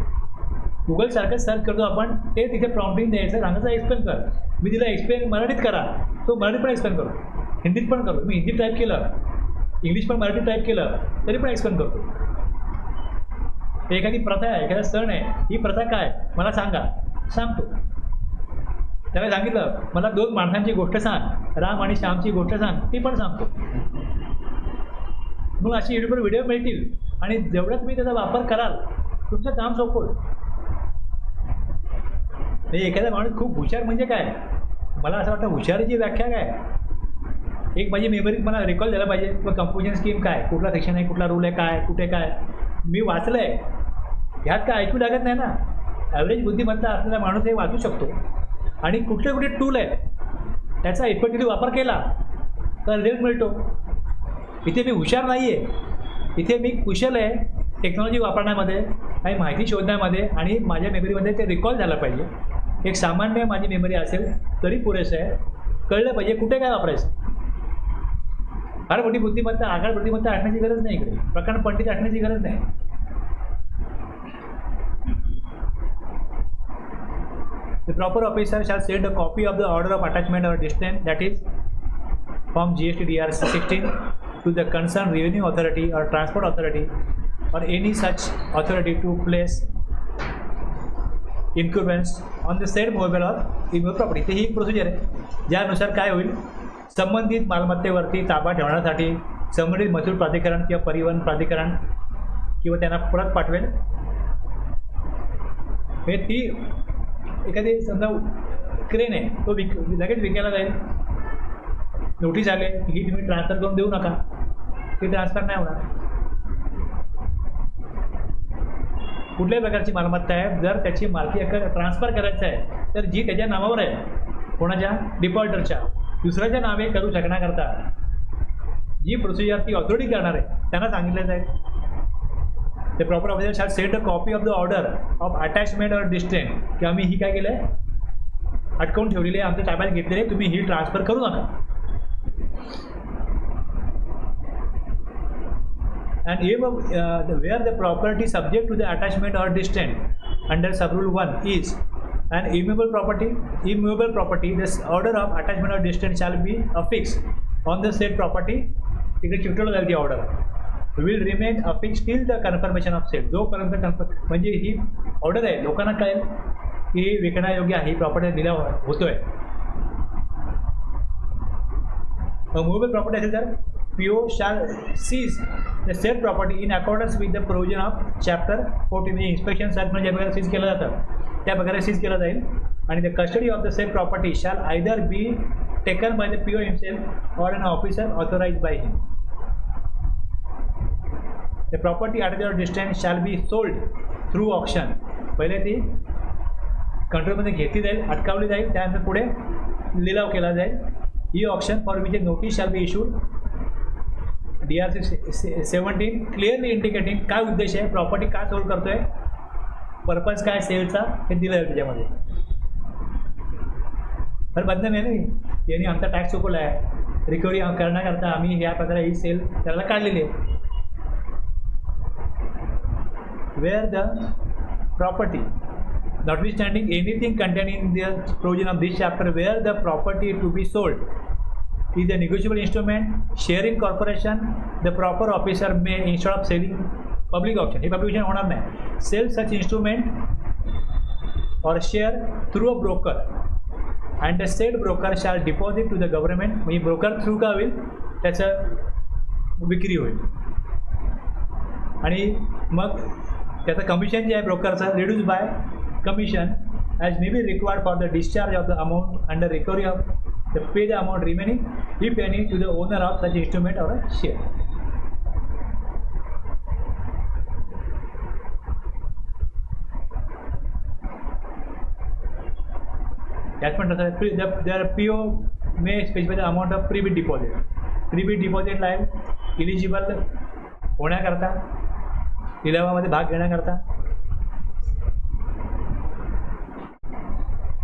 Speaker 1: गुगलसारखं सर्च करतो आपण, ते तिथे प्रॉम्प्टिंग द्यायचं, सांगायचं एक्सप्लेन कर. मी तिला एक्सप्लेन मराठीत करा, तो मराठीत पण एक्सप्लेन करतो, हिंदीत पण करतो. मी हिंदी टाईप केलं, इंग्लिश पण मराठी टाईप केलं तरी पण एक्सप्लेन करतो. एखादी प्रथा आहे, एखादा सण आहे, ही प्रथा काय मला सांगा, सांगतो. त्याला सांगितलं मला 2 माणसांची गोष्ट सांग, राम आणि श्यामची गोष्ट सांग, ती पण सांगतो. मग अशी यूट्यूबवर व्हिडिओ मिळतील आणि जेवढं तुम्ही त्याचा वापर कराल तुमचं काम सोपं होईल. म्हणजे एखादा माणूस खूप हुशार म्हणजे काय, मला असं वाटतं हुशारीची व्याख्या काय, एक माझी मेमरीत मला रिकॉल झालं पाहिजे किंवा कंपोजिशन स्कीम काय, कुठला सेक्शन आहे, कुठला रूल आहे, काय कुठे काय मी वाचलं आहे, ह्यात काय ऐकू लागत नाही ना. ॲव्हरेज बुद्धिमत्ता असलेला माणूस हे वाचू शकतो आणि कुठले कुठे टूल आहेत त्याचा इफेक्टिव्ह वापर केला तर रिझल्ट मिळतो. इथे मी हुशार नाही आहे, इथे मी कुशल आहे टेक्नॉलॉजी वापरण्यामध्ये, काही माहिती शोधण्यामध्ये आणि माझ्या मेमरीमध्ये ते रिकॉल झालं पाहिजे. एक सामान्य माझी मेमरी असेल तरी पुरेसं आहे, कळलं पाहिजे कुठे काय वापरायचं. फार मोठी बुद्धिमत्ता, आगाळ बुद्धिमत्ता असण्याची गरज नाही, इकडे प्रकरण पंडित असण्याची गरज नाही. The proper officer shall send a copy of the order of attachment or distant, that is from GST DRC 16 to the concerned revenue authority or transport authority or any such authority to place incumbency on the said movable or immovable property. ही एक procedure आहे ज्यानुसार काय होईल, संबंधित मालमत्तेवरती ताबा ठेवण्यासाठी संबंधित महसूल प्राधिकरण किंवा परिवहन प्राधिकरण किंवा त्यांना परत पाठवेल. हे ती एखादी समजा क्रेन आहे, तो लगेच विकायला जाईल, नोटीस आले ही तुम्ही ट्रान्सफर करून देऊ नका, ती ट्रान्सफर नाही होणार. कुठल्याही प्रकारची मालमत्ता आहे जर त्याची मालकी हक्क ट्रान्सफर करायचा आहे तर जी त्याच्या नावावर आहे, कोणाच्या, डिफॉल्टरच्या, दुसऱ्याच्या नावे करू शकण्याकरता जी प्रोसिजर ती ऑथॉरिटी करणार आहे त्यांना सांगितलं जाईल. The proper officer shall send a copy of the order of attachment or distant, की आम्ही ही काय केलं आहे, अटकवून ठेवलेली आहे, आमच्या ताब्यात घेतलेली आहे, तुम्ही ही ट्रान्सफर करू नका. And if where the property subject to the attachment or distant under subrule 1 is an immovable property, this order of attachment or distant shall be affixed on the said property. इकडे चिकटवलं जाईल ती order, will remain affix till the confirmation of sale. जोपर्यंत म्हणजे ही order आहे, लोकांना कळेल की विकण्यायोग्य आहे, ही प्रॉपर्टी दिला होतोय. मूवेबल प्रॉपर्टी असेल तर PO shall seize the said property in accordance with the provision of chapter 14. Inspection search ज्या प्रकारे सीज केलं जातं त्या प्रकारे सीज केलं जाईल. आणि the custody of the said property shall either be taken by the PO himself or an officer authorized by him. The property at the distance shall be sold through auction. पहिले ती कंट्रोलमध्ये घेतली जाईल, अटकावली जाईल, त्यानंतर पुढे लिलाव केला जाईल. ही option for which a notice shall be issued DRC 17 clearly indicating काय उद्देश आहे, प्रॉपर्टी का सोल्ड करतोय, पर्पज काय सेलचा, हे दिलं आहे त्याच्यामध्ये. तर बदनाम आहे नाही, यांनी आमचा टॅक्स चुकवला आहे, रिकव्हरी करण्याकरता आम्ही ह्या प्रकारे ही सेल त्याला काढलेली आहे. Where the property, notwithstanding anything contained in the provision of this chapter, where the property to be sold is a negotiable instrument, sharing corporation, the proper officer may, instead of selling public auction, हे public auction होणार नाही, sell such instrument or share through a broker, and the said broker shall deposit to the government. म्हणजे broker through का होईल, त्याचं विक्री होईल आणि मग त्याचं कमिशन जे आहे ब्रोकरचं reduce by commission as may be required for the discharge of the amount under recovery of the pay the amount remaining if any to the owner of such instrument or a share. त्याच पण तसं दर PO may specify the amount of prebid deposit. Prebid डिपॉझिटला आहे eligible होण्याकरता, लिलावामध्ये भाग घेण्याकरता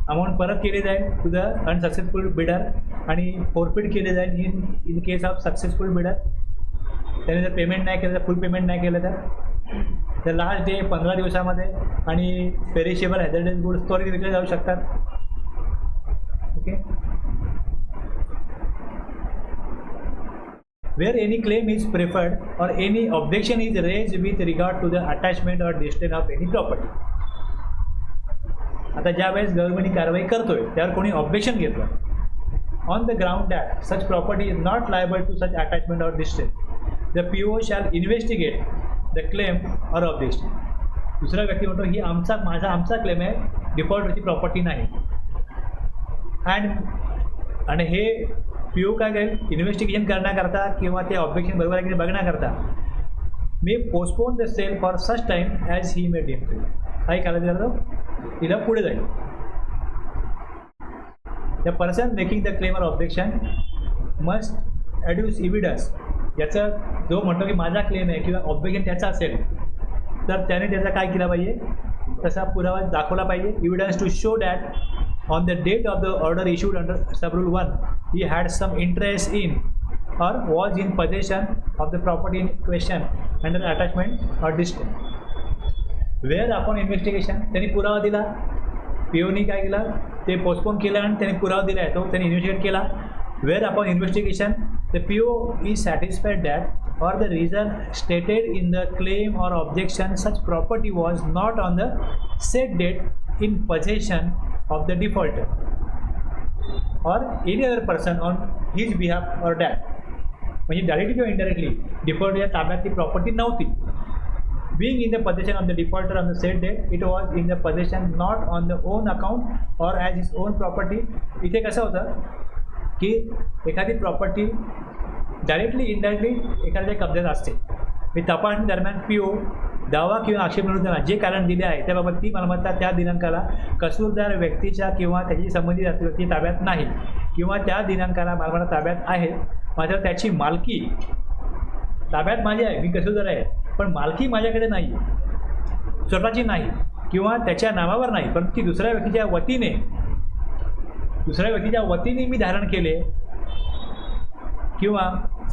Speaker 1: amount परत केली जाईल टू द अनसक्सेसफुल बिडर आणि फोरफिट केले जाईल in case of successful bidder. त्याने जर पेमेंट नाही केलं तर, फुल पेमेंट नाही केलं तर लास्ट डे 15 दिवसामध्ये आणि पेरिशेबल हॅझर्डस गुड्स त्वरित विकले जाऊ शकतात. Okay. Where any claim is preferred or any objection is raised with regard to the attachment or distant of any property. आता ज्या वेळेस गव्हर्नमेंट कारवाई करतोय त्यावर कोणी ऑब्जेक्शन घेतलं, on the ground that such property is not liable to such attachment or distance, the PO shall investigate the claim or objection. दुसरा व्यक्ती म्हणतो ही आमचा क्लेम आहे, डिफॉल्टरची प्रॉपर्टी नाही. आणि हे पी ओ काय करेल, इन्व्हेस्टिगेशन करण्याकरता किंवा ते ऑब्जेक्शन बरोबर आहे की बघण्याकरता may postpone the sale for such time as he may deem. काही कालावधी जातो तिला पुढे जाईल. The person making the claim or objection must adduce evidence. याचा जो म्हणतो की माझा क्लेम आहे किंवा ऑब्जेक्शन त्याचा असेल तर त्याने त्याचा काय केला पाहिजे, तसा पुरावा दाखवला पाहिजे. Evidence to show that on the date of the order issued under sub rule 1 he had some interest in or was in possession of the property in question under attachment or distinct. Where upon investigation त्यांनी पुरावा दिला, पीओनी काय केला ते postpone केलं आणि त्यांनी पुरावा दिला आहे तो त्यांनी इन्व्हेस्टिगेट केला. Where upon investigation the PO is satisfied that or the reason stated in the claim or objection such property was not on the said date in possession of the defaulter or any other person on his behalf or that. म्हणजे directly किंवा indirectly डिफॉल्टरच्या ताब्यात ती property नव्हती. Being in the possession of the defaulter on the set date it was in the possession not on the own account or as his own property. इथे कसं होतं की एखादी प्रॉपर्टी डायरेक्टली इनडायरेक्टली एखाद्या कब्जात असते. मी तपासणी दरम्यान पी ओ दावा किंवा आक्षेप मिळवताना जे कारण दिले आहे त्याबाबत ती मालमत्ता त्या दिनांकाला कसूरदार व्यक्तीच्या किंवा त्याची संबंधित व्यक्ती ताब्यात नाही किंवा त्या दिनांकाला मालमत्ता ताब्यात आहे, मात्र त्याची मालकी ताब्यात माझी आहे, मी कसूरदार आहे, पण मालकी माझ्याकडे नाही, स्वतःची नाही किंवा त्याच्या नावावर नाही, परंतु ती दुसऱ्या व्यक्तीच्या वतीने मी धारण केले किंवा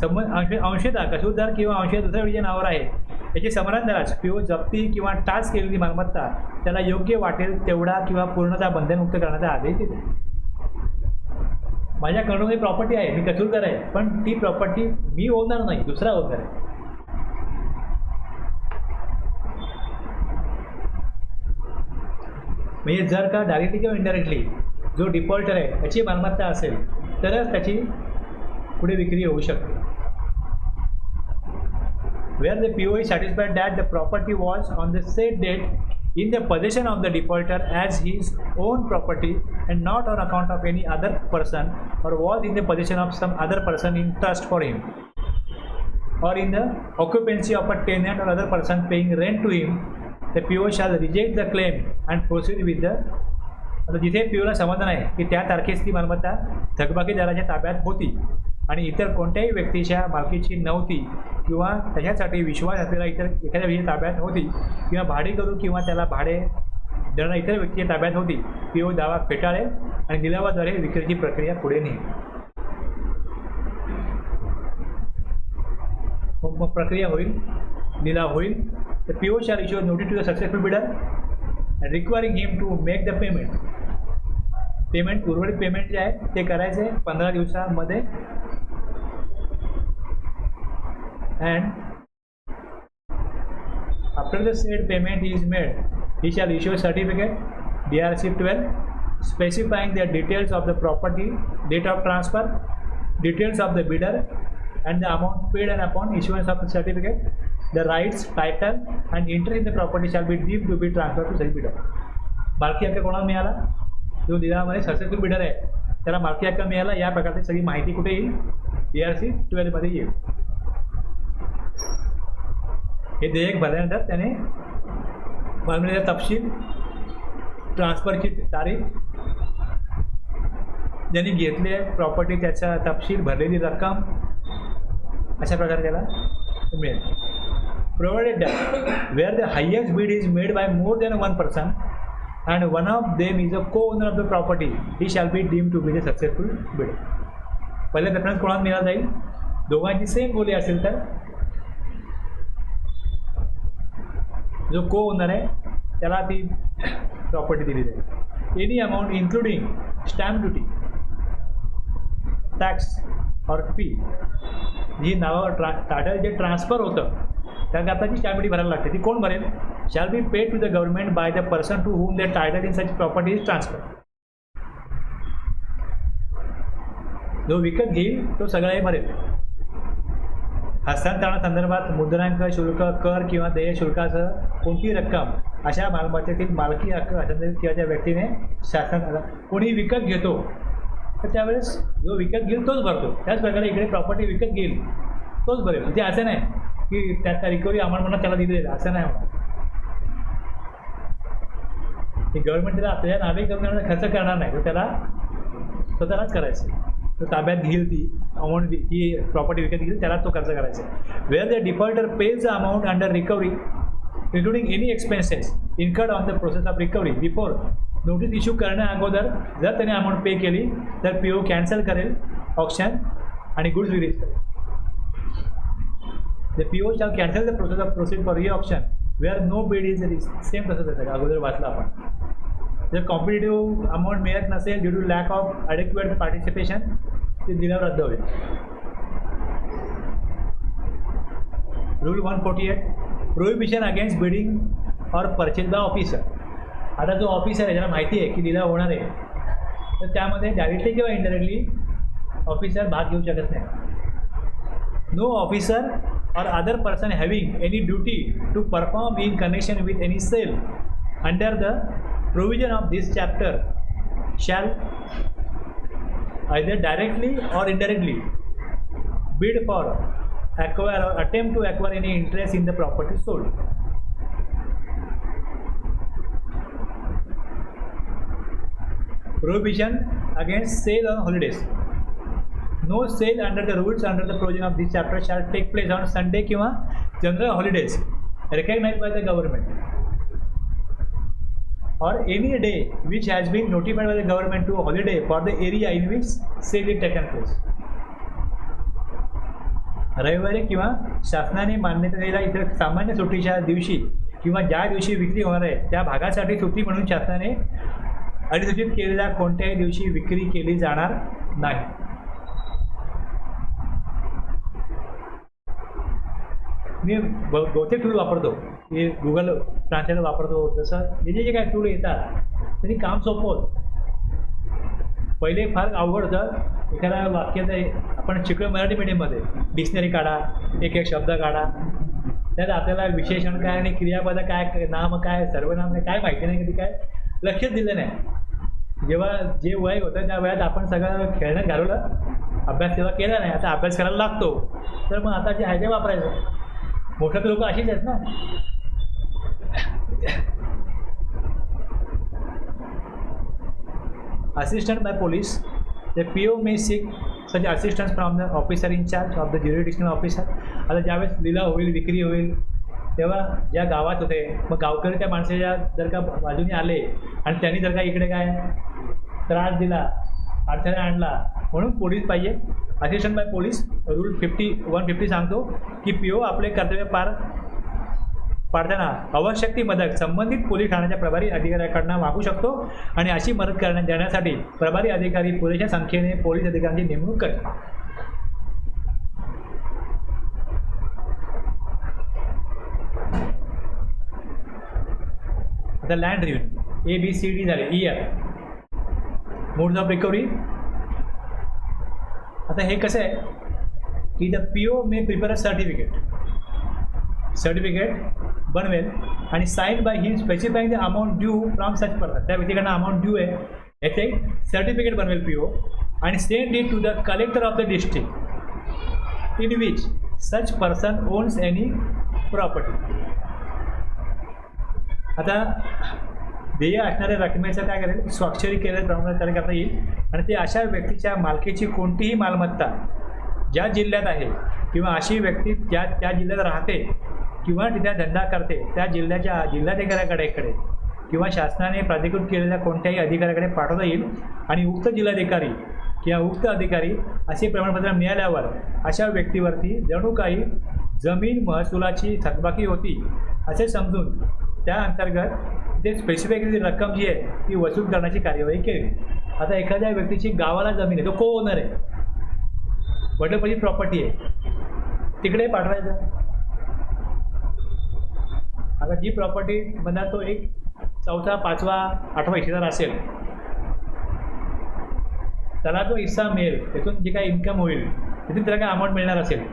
Speaker 1: अंशतः कसूरदार किंवा अंशतः दुसऱ्या व्यक्तीच्या नावावर आहे, याची समरांतरास पी ओ जप्ती किंवा टाच केलेली मालमत्ता त्याला योग्य वाटेल तेवढा किंवा पूर्णतः बंधनमुक्त करण्याचा आदेश देते. माझ्याकडून ही प्रॉपर्टी आहे, मी कसूरदार आहे, पण ती प्रॉपर्टी मी ओनर नाही, दुसरा ओनर आहे. म्हणजे जर का डायरेक्टली किंवा इनडायरेक्टली जो डिफॉल्टर आहे त्याची मालमत्ता असेल तरच त्याची पुढे विक्री होऊ शकते. Where the PO is satisfied that the property was on the said date in the possession of the defaulter as his own property and not on account of any other person or was in the possession of some other person in trust for him or in the occupancy of a tenant or other person paying rent to him, the PO shall reject the claim and proceed with the. आता जिथे पीओला समाधान आहे की त्या तारखेस ती मालमत्ता थकबाकीदाराच्या ताब्यात होती आणि इतर कोणत्याही व्यक्तीच्या मालकीची नव्हती किंवा त्याच्यासाठी विश्वास असलेला इतर एखाद्या व्यक्तीच्या ताब्यात होती किंवा भाडेकरू किंवा त्याला भाडे देणाऱ्या इतर व्यक्तीच्या ताब्यात होती, पीओ दावा फेटाळेल आणि निलावाद्वारे विक्रीची प्रक्रिया पुढे नेईल. मग प्रक्रिया होईल, निलाव होईल. तर PO shall issue notice to the successful bidder requiring him to make the payment उर्वरित पेमेंट जे आहे ते करायचे 15 दिवसामध्ये. And after the said payment is made, he shall issue a certificate DRC 12 specifying the details of the property, date of transfer, details of the bidder, and the amount paid. And upon issuance of the certificate, the rights, title, and interest in the property shall be deemed to be transferred to such bidder. मालकी हक्क कोणाला मिळाला, जो दिनामध्ये successful bidder आहे त्याला मालकी हक्क मिळाला. या प्रकारची सगळी माहिती कुठे येईल, DRC 12 मध्ये येईल. हे देयक भरल्यानंतर त्याने मालमत्तेचा तपशील, ट्रान्सफरची तारीख, ज्यांनी घेतली आहे प्रॉपर्टी त्याचा तपशील, भरलेली रक्कम, अशा प्रकारे त्याला मिळेल. Provided that where the highest bid is made by more than one person and one of them is a co owner of the property, he shall be deem to be the successful bid. पहिल्या preference कोणाला मिळाला जाईल, दोघांची same बोली असेल तर जो को ओनर आहे त्याला ती प्रॉपर्टी दिली जाईल. Any amount including stamp duty, tax और फी, जी नावावर टायटल जे ट्रान्सफर होतं त्याकरता जी स्टॅम्प ड्युटी भरायला लागते ती कोण भरेल, shall be paid to the government by the person to whom the title in such property is transfer. जो विकत घेईल तो सगळंही भरेल. हस्तांतरणासंदर्भात मुद्रांक शुल्क, कर किंवा देय शुल्कासह कोणती रक्कम अशा मालमत्तेतील मालकी हक्क असणाऱ्या किंवा त्या व्यक्तीने शासनाला कोणी विकत घेतो तर त्यावेळेस जो विकत घेईल तोच भरतो. त्याच प्रकारे इकडे प्रॉपर्टी विकत घेईल तोच भरेल. ते असं नाही की त्याचा रिकव्हरी अमाऊंट म्हणून त्याला दिलेलं असं नाही होणार. की गव्हर्नमेंट त्याला आपल्या नावे करून खर्च करणार नाही, तर त्याला स्वतःलाच करायचं. तो ताब्यात घेईल ती अमाऊंट, ती प्रॉपर्टी विकत घेईल त्याला तो खर्च करायचा आहे. Where the defaulter pays the amount under recovery including any expenses incurred on the process of recovery before notice issue करण्या अगोदर जर त्याने अमाऊंट पे केली तर PO कॅन्सल करेल ऑप्शन आणि गुड्स रिलीज करेल. The PO shall cancel the process of proceed for re-auction where no bid is released. Same तसंच आहे, अगोदर वाचलं आपण. जर कॉम्पिटेटिव्ह अमाऊंट मिळत नसेल due to lack of adequate participation ते दिल्यावर रद्द होईल. Rule 148 prohibition against bidding or purchase by officer. आता जो ऑफिसर आहे ज्याला माहिती आहे की लिलाव होणार आहे तर त्यामध्ये डायरेक्टली किंवा इनडायरेक्टली ऑफिसर भाग घेऊ शकत नाही. No officer or other person having any duty to perform in connection with any sale under the provision of this chapter shall either directly or indirectly bid for, acquire or attempt to acquire any interest in the property sold. Prohibition against sale on holidays. No sale under the rules under the provision of this chapter shall take place on Sunday किंवा general holidays recognized by the government or any day which has been notified by the government to a holiday for the area in which sale is taken place. रविवारी किंवा शासनाने मान्यता दिलेल्या इतर सामान्य सुट्टीच्या दिवशी किंवा ज्या दिवशी विक्री होणार आहे त्या भागासाठी सुट्टी म्हणून शासनाने अधिसूचित केलेल्या कोणत्याही दिवशी विक्री केली जाणार नाही. मी बहुतेक टूल वापरतो, हे गुगल ट्रान्सलेटर वापरतो. जसं जे काय टूल येतात तरी काम सोपं होतं. पहिले फार अवघड होतं. एखाद्या वाक्याचं आपण शिकलो मराठी मीडियममध्ये, डिक्शनरी काढा, एक एक शब्द काढा, त्यात आपल्याला विशेषण काय आणि क्रियापद काय, नाम काय, सर्वनाम काय माहिती नाही, कधी काय लक्षच दिलं नाही. जेव्हा जे वय होतं त्या वयात आपण सगळं खेळण्यात घालवलं, अभ्यास तेव्हा केला नाही. आता अभ्यास करायला लागतो तर मग आता जे आहे ते वापरायचं. मोठे लोक अशीच आहेत ना. Assistant by police, the PO may seek such assistance from the officer in charge of the jurisdictional officer. आता ज्यावेळेस लिलाव होईल, विक्री होईल, तेव्हा ज्या गावात होते मग गावकरी त्या माणसाच्या जर का बाजूने आले आणि त्यांनी जर का इकडे काय त्रास दिला, अडथळा आणला, म्हणून पोलीस पाहिजे. असिस्टंट बाय पोलीस रूल 150 सांगतो की PO आपले कर्तव्य पार पाडताना आवश्यक ती मदत संबंधित पोलीस ठाण्याच्या प्रभारी अधिकाऱ्याकडनं मागू शकतो आणि अशी मदत देण्यासाठी प्रभारी अधिकारी पुरेशा संख्येने पोलीस अधिकाऱ्यांची नेमणूक करतात. आता लँड रिव्ह्यू ABCD झाले. ER modes of recovery. आता हे कसं आहे की the PO may prepare a certificate बनवेल आणि sign by him specifying the amount due from such person. त्या व्यक्तीकडनं अमाऊंट ड्यू आहे याचे सर्टिफिकेट बनवेल PO आणि send it to the collector of the district in which such person owns any property. आता देय असणाऱ्या रकमेचं काय करेल, स्वाक्षरी केल्याप्रमाणे त्याला करता येईल आणि ते अशा व्यक्तीच्या मालकीची कोणतीही मालमत्ता ज्या जिल्ह्यात आहे किंवा अशी व्यक्ती त्या जिल्ह्यात राहते किंवा तिथे धंदा करते त्या जिल्ह्याच्या जिल्हाधिकाऱ्याकडे किंवा शासनाने प्राधिकृत केलेल्या कोणत्याही अधिकाऱ्याकडे पाठवता येईल आणि उक्त जिल्हाधिकारी किंवा उक्त अधिकारी असे प्रमाणपत्र मिळाल्यावर अशा व्यक्तीवरती जणू काही जमीन महसुलाची थकबाकी होती असे समजून त्या अंतर्गत ते स्पेसिफिक रक्कम जी आहे ती वसूल करण्याची कार्यवाही केली. आता एखाद्या व्यक्तीची गावाला जमीन आहे, तो को ओनर आहे, वडिलोपार्जित प्रॉपर्टी आहे, तिकडे पाठवायचं. आता जी प्रॉपर्टी म्हणा तो एक 4था, 5वा, 8वा हिस्सेदार असेल त्याला तो हिस्सा मिळेल, त्यातून जे काही इन्कम होईल तिथून त्याला काय अमाऊंट मिळणार असेल.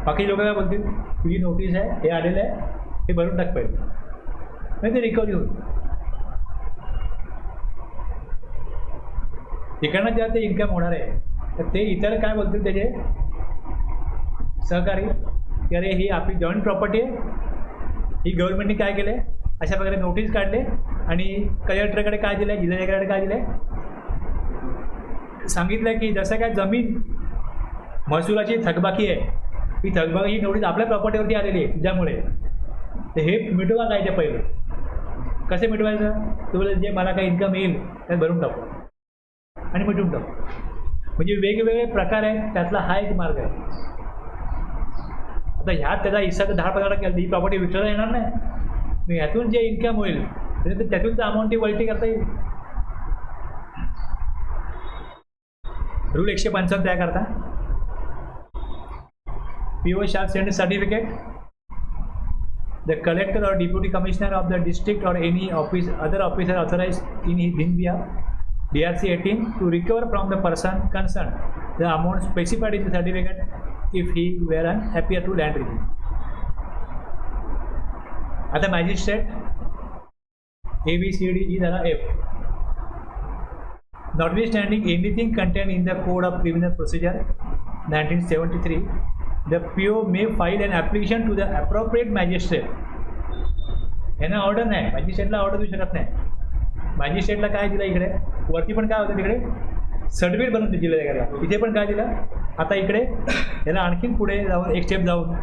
Speaker 1: बाकी लोक काय बोलतील, तुझी नोटीस आहे, हे आलेलं आहे, हे भरून टाक पाहिजे. नाही ते रिकव्हरी होईल. तिकडनं जेव्हा ते इन्कम होणार आहे तर ते इतर काय बोलतील त्याचे सहकारी की अरे ही आपली जॉईंट प्रॉपर्टी आहे, ही गव्हर्नमेंटने काय केलं आहे, अशा प्रकारे नोटीस काढले आणि कलेक्टरकडे काय दिलं आहे, जिल्हाधिकाऱ्याकडे काय दिलं आहे, सांगितलं की जसं काय जमीन महसुलाची थकबाकी आहे, ही थकबाकी ही नोटीस आपल्या प्रॉपर्टीवरती आलेली आहे तुझ्यामुळे, तर हे मिटवा जायचं पहिलं. कसे मिटवायचं, तुम्हाला जे मला काही इन्कम येईल त्यात भरून टाकू आणि मिटवून टाकू. म्हणजे वेगवेगळे प्रकार आहेत, त्यातला हा एक मार्ग आहे. आता ह्यात त्याचा हिस्सा तर 10-15% केला, ही प्रॉपर्टी विचारता येणार नाही. मग ह्यातून जे इन्कम होईल त्यातून तर अमाऊंट ती वलटी करता येईल. रूल 155 त्या करता PO shall send a certificate. The collector or deputy commissioner of the district or any other officer authorized in behalf DRC 18 to recover from the person concerned the amount specified in the certificate if he were an appear to land regime. आता magistrate ABCD E झाला F. Notwithstanding anything contained in the Code of Criminal Procedure 1973, the PO may file an application to the appropriate magistrate. यांना order नाही, मॅजिस्ट्रेटला order देऊ शकत नाही. मॅजिस्ट्रेटला काय दिलं इकडे, वरती पण काय होतं तिकडे सर्टिफिकेट बनवून दिलं वगैरे, इथे पण काय दिलं. आता इकडे याला आणखीन पुढे जाऊन एक स्टेप जाऊन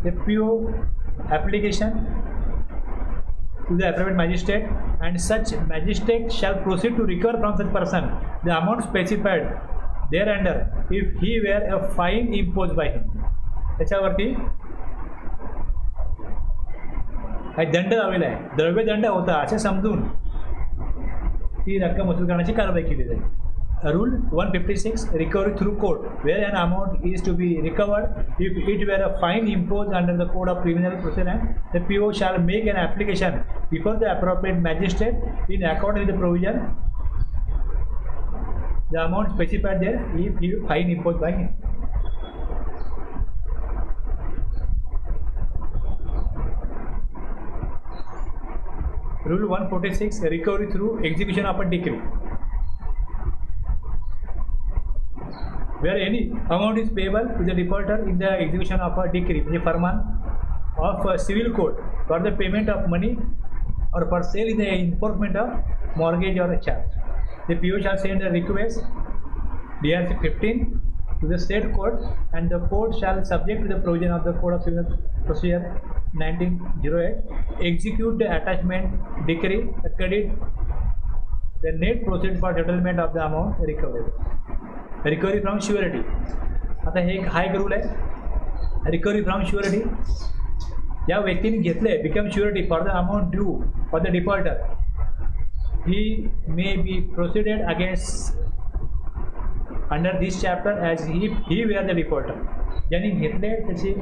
Speaker 1: the PO application to the appropriate magistrate, and such magistrate shall proceed to recover from such person the amount specified thereunder if he were a fine imposed by him. त्याच्यावरती काही दंड लावलेला आहे, द्रव्यदंड होता असे समजून ती रक्कम वसूल करण्याची कारवाई केली जाईल. Rule 156, recovery through court, where an amount is to be recovered if it were a fine imposed under the Code of Criminal Procedure, the PO shall make an application before the appropriate magistrate in accordance with the provision the amount specified there if he fine imposed by him. Rule 146, recovery through execution of a decree, where any amount is payable to the defaulter in the execution of a decree, the farman of a civil code for the payment of money or for sale in the enforcement of mortgage or a charge. The PO shall send a request DRC 15 to the state court, and the court shall, subject to the provision of the Code of Criminal Procedure 1908, execute the attachment decree, credit the net proceeds for settlement of the amount recovered. Recovery from surety, आता हे एक high rule आहे. Recovery from surety, या व्यक्तीने घेतले become surety for the amount due for the defaulter, he may be proceeded against under this chapter as he were the defaulter. ज्यांनी घेतले त्याची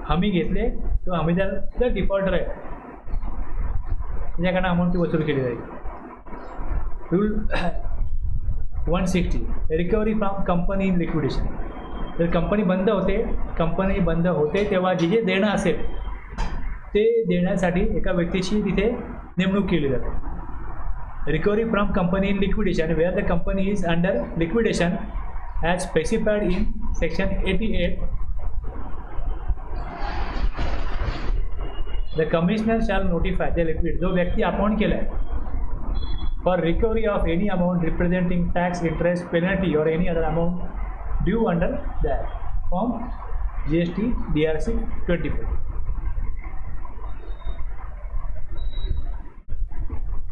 Speaker 1: हमी घेतले तो हमीदार डिफॉल्टर आहे, त्याच्याकडनं अमाऊंट ती वसूल केली जाईल. Rule 160, recovery from company in liquidation. जर कंपनी बंद होते तेव्हा जे देणं असेल ते देण्यासाठी एका व्यक्तीची तिथे नेमणूक केली जाते. Recovery from company in liquidation, where the company is under liquidation as specified in section 88, the commissioner shall notify the liquid, जो व्यक्ती अपॉइंट केला आहे for recovery of any amount representing tax, interest, penalty or any other amount due under that form GST DRC 24.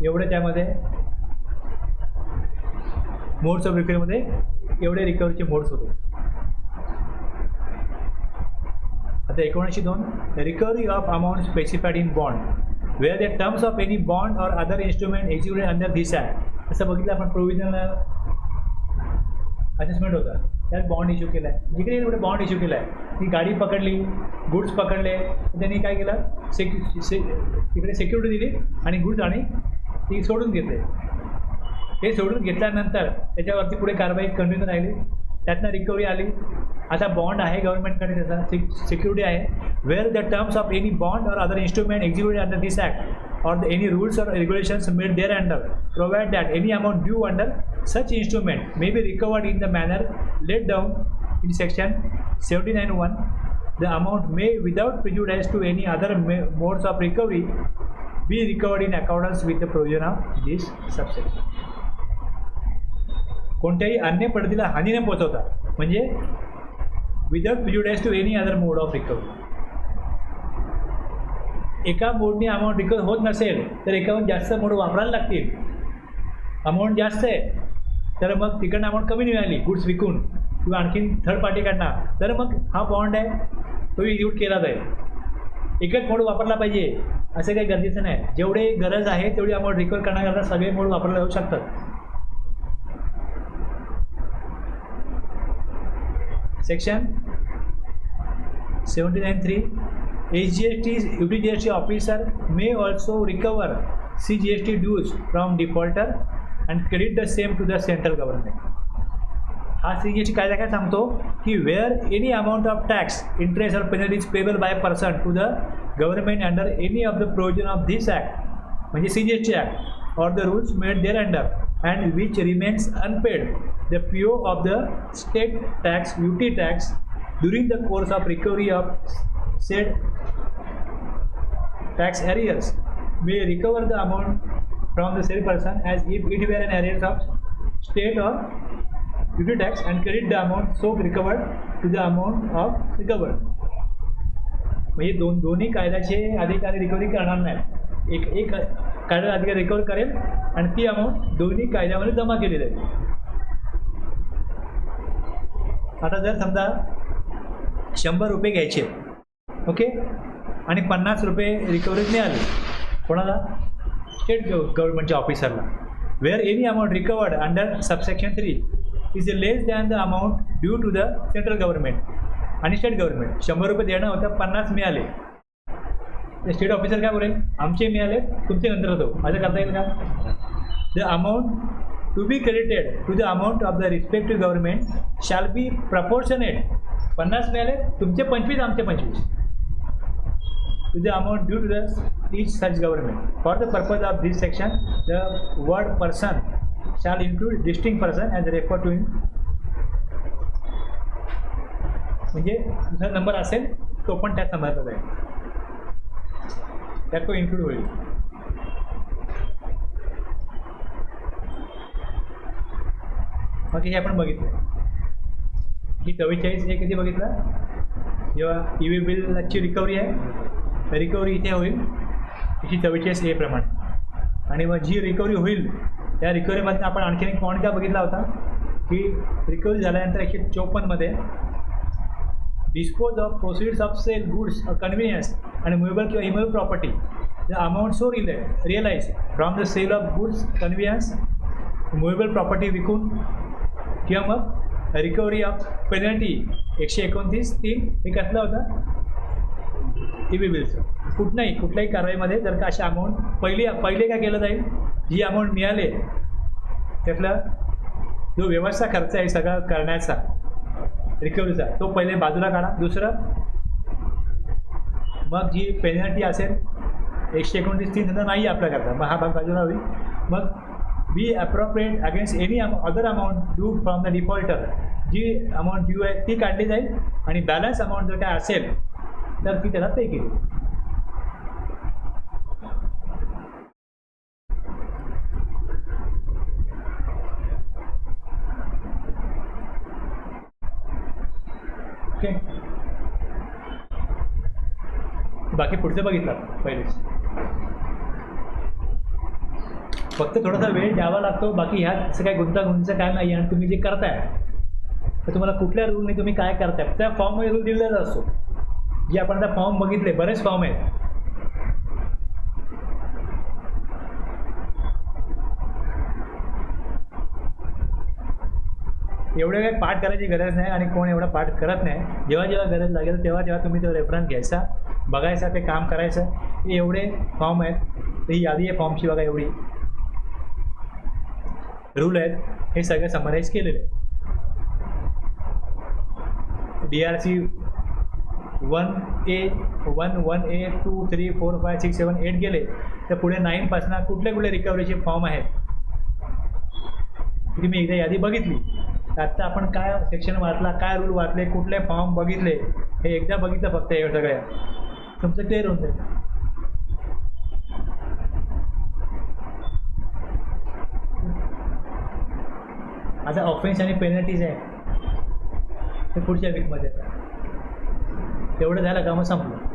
Speaker 1: एवढे त्यामध्ये modes of रिकव्हरीमध्ये एवढे रिकव्हरीचे modes होते. आता 1902, recovery of amount specified in bond, where the terms of any bond or other instrument executed under this act. असं बघितलं आपण provisional assessment होतं, त्यात बॉन्ड इश्यू केला आहे. जिकडे एवढे बॉन्ड इश्यू केला आहे, ती गाडी पकडली, गुड्स पकडले, त्यांनी काय केलं, तिकडे सिक्युरिटी दिली आणि गुड्स आणि ती सोडून घेतले. हे सोडून घेतल्यानंतर त्याच्यावरती पुढे कारवाई कंटिन्यू राहिली, त्यातनं रिकव्हरी आली, आता बॉन्ड आहे गव्हर्नमेंटकडे, त्याचा सिक्युरिटी आहे. Where the terms of any bond or other instrument executed under this act or any rules or regulations made thereunder provide that any amount due under such instrument may be recovered in the manner laid down in section 79(1). The amount may, without prejudice to any other modes of recovery, be recovered in accordance with the provision of this subsection. कोणत्याही अन्य पद्धतीला हानी न पोहोचवता, म्हणजे without prejudice to any other mode of recovery. एका मोडने amount recover होत नसेल तर एकाहून जास्त मोड वापरायला लागतील. अमाऊंट जास्त आहे तर मग तिकडनं अमाऊंट कमी मिळाली गुड्स विकून किंवा आणखीन थर्ड पार्टीकडनं, तर मग हा बॉन्ड आहे तो एक्झिक्यूट केला जाईल. एकच मोड वापरला पाहिजे असं काही गरजेचं नाही. जेवढे गरज आहे तेवढी अमाऊंट रिकवर करण्याकरता सगळे मोड वापरले जाऊ शकतात. Section 79(3). HGST UTGST officer may also recover CGST dues from defaulter and credit the same to the central government. हा CGST कायदा काय सांगतो की where any amount of tax, interest or penalties payable by person to the government under any of the provision of this act, म्हणजे CGST act, or the rules made thereunder and which remains unpaid, the PO of the state tax UT tax during the course of recovery of said tax arrears may recover the amount from the said person as if it were an arrears of state or duty tax and credit the amount so recovered to the amount of recovered. म्हणजे दोन्ही कायद्याचे अधिकारी recovery करणार नाही. एक कायदा अधिकारी recover करेल आणि ती अमाऊंट दोन्ही कायद्यामध्ये जमा केली जाईल. आता जर समजा 100 रुपये घ्यायचे, ओके, आणि 50 रुपये रिकव्हरी मिळाली कोणाला, स्टेट गव्हर्नमेंटच्या ऑफिसरला. Where any amount recovered under subsection 3 is less than the amount due to the central government आणि स्टेट गव्हर्नमेंट. 100 रुपये देणं होतं, 50 मिळाले, स्टेट ऑफिसर काय बोलेल, आमचे मिळाले तुमचे नंतर होतो, असं करता येईल का? The amount to be credited to the amount of the respective government shall be proportionate. 50 मिळाले तुमचे 25, आमचे 25, to the amount due to the each such government. For the purpose of this section, the word person shall include distinct person as referred to in. म्हणजे तुझा number असेल तो पण त्यात संदर्भात आहे, त्यात तो इन्क्लूड होईल. बाकी हे आपण बघितलं की 44 कधी बघितलं, जेव्हा EV बिलची रिकव्हरी आहे, रिकव्हरी इथे होईल त्याची 44A प्रमाणे. आणि मग जी रिकव्हरी होईल त्या रिकव्हरीमध्ये आपण आणखीन एक पॉईंट काय बघितला होता की रिकव्हरी झाल्यानंतर 154 मध्ये dispose of proceeds of sale goods convenience आणि मुवेबल किंवा immovable property the amount so realise from the sale of goods convenience movable property विकून, किंवा मग रिकव्हरी ऑफ पेनल्टी 129(3) हे कसलं होतं, EV बिलचं. कुठल्याही कारवाईमध्ये जर का अशा अमाऊंट पहिले काय केलं जाईल, जी अमाऊंट मिळाले त्यातला जो व्यवस्था खर्च आहे सगळा करण्याचा रिकव्हरीचा तो पहिले बाजूला काढा. दुसरं मग जी पेनल्टी असेल 129(3) सुद्धा नाही आपल्याकरता, मग हा भाग बाजूला होईल. मग be appropriate against any other amount due from the defaulter, जी अमाऊंट ड्यू आहे ती काढली जाईल आणि बॅलन्स अमाऊंट जर काय असेल तर ती त्याला पे केली. ओके, बाकी पुढचं बघितलं पहिलेच. फक्त थोडासा वेळ द्यावा लागतो, बाकी ह्यात असं काय गुंतागुंतीचं काय नाही. आणि तुम्ही जे करताय तर तुम्हाला कुठल्या रूलने तुम्ही काय करताय त्या फॉर्ममध्ये रूल दिलेला असतो. जे आपण आता फॉर्म बघितले, बरेच फॉर्म आहेत. एवढे काही पाठ करायची गरज नाही आणि कोण एवढा पाठ करत नाही. जेव्हा जेव्हा गरज लागेल तेव्हा तुम्ही तो रेफरन्स घ्यायचा, बघायचा, ते काम करायचं. हे एवढे फॉर्म आहेत, ही यादी आहे फॉर्मची बघा, एवढी रूल आहेत, हे सगळं समराईज केलेलं आहे. DRC 1A 2 3 4 5 6 7 8 गेले तर पुढे 9 कुठले कुठले रिकव्हरीचे फॉर्म आहेत ती मी एकदा यादी बघितली. आत्ता आपण काय सेक्शन वाचला, काय रूल वाचले, कुठले फॉर्म बघितले, हे एकदा बघितलं फक्त हे सगळ्या तुमचं क्लिअर होऊन जाईल. आता ऑफेन्स आणि पेनल्टीज आहे ते पुढच्या वीकमध्ये. तेवढं झालं का मग संपलं.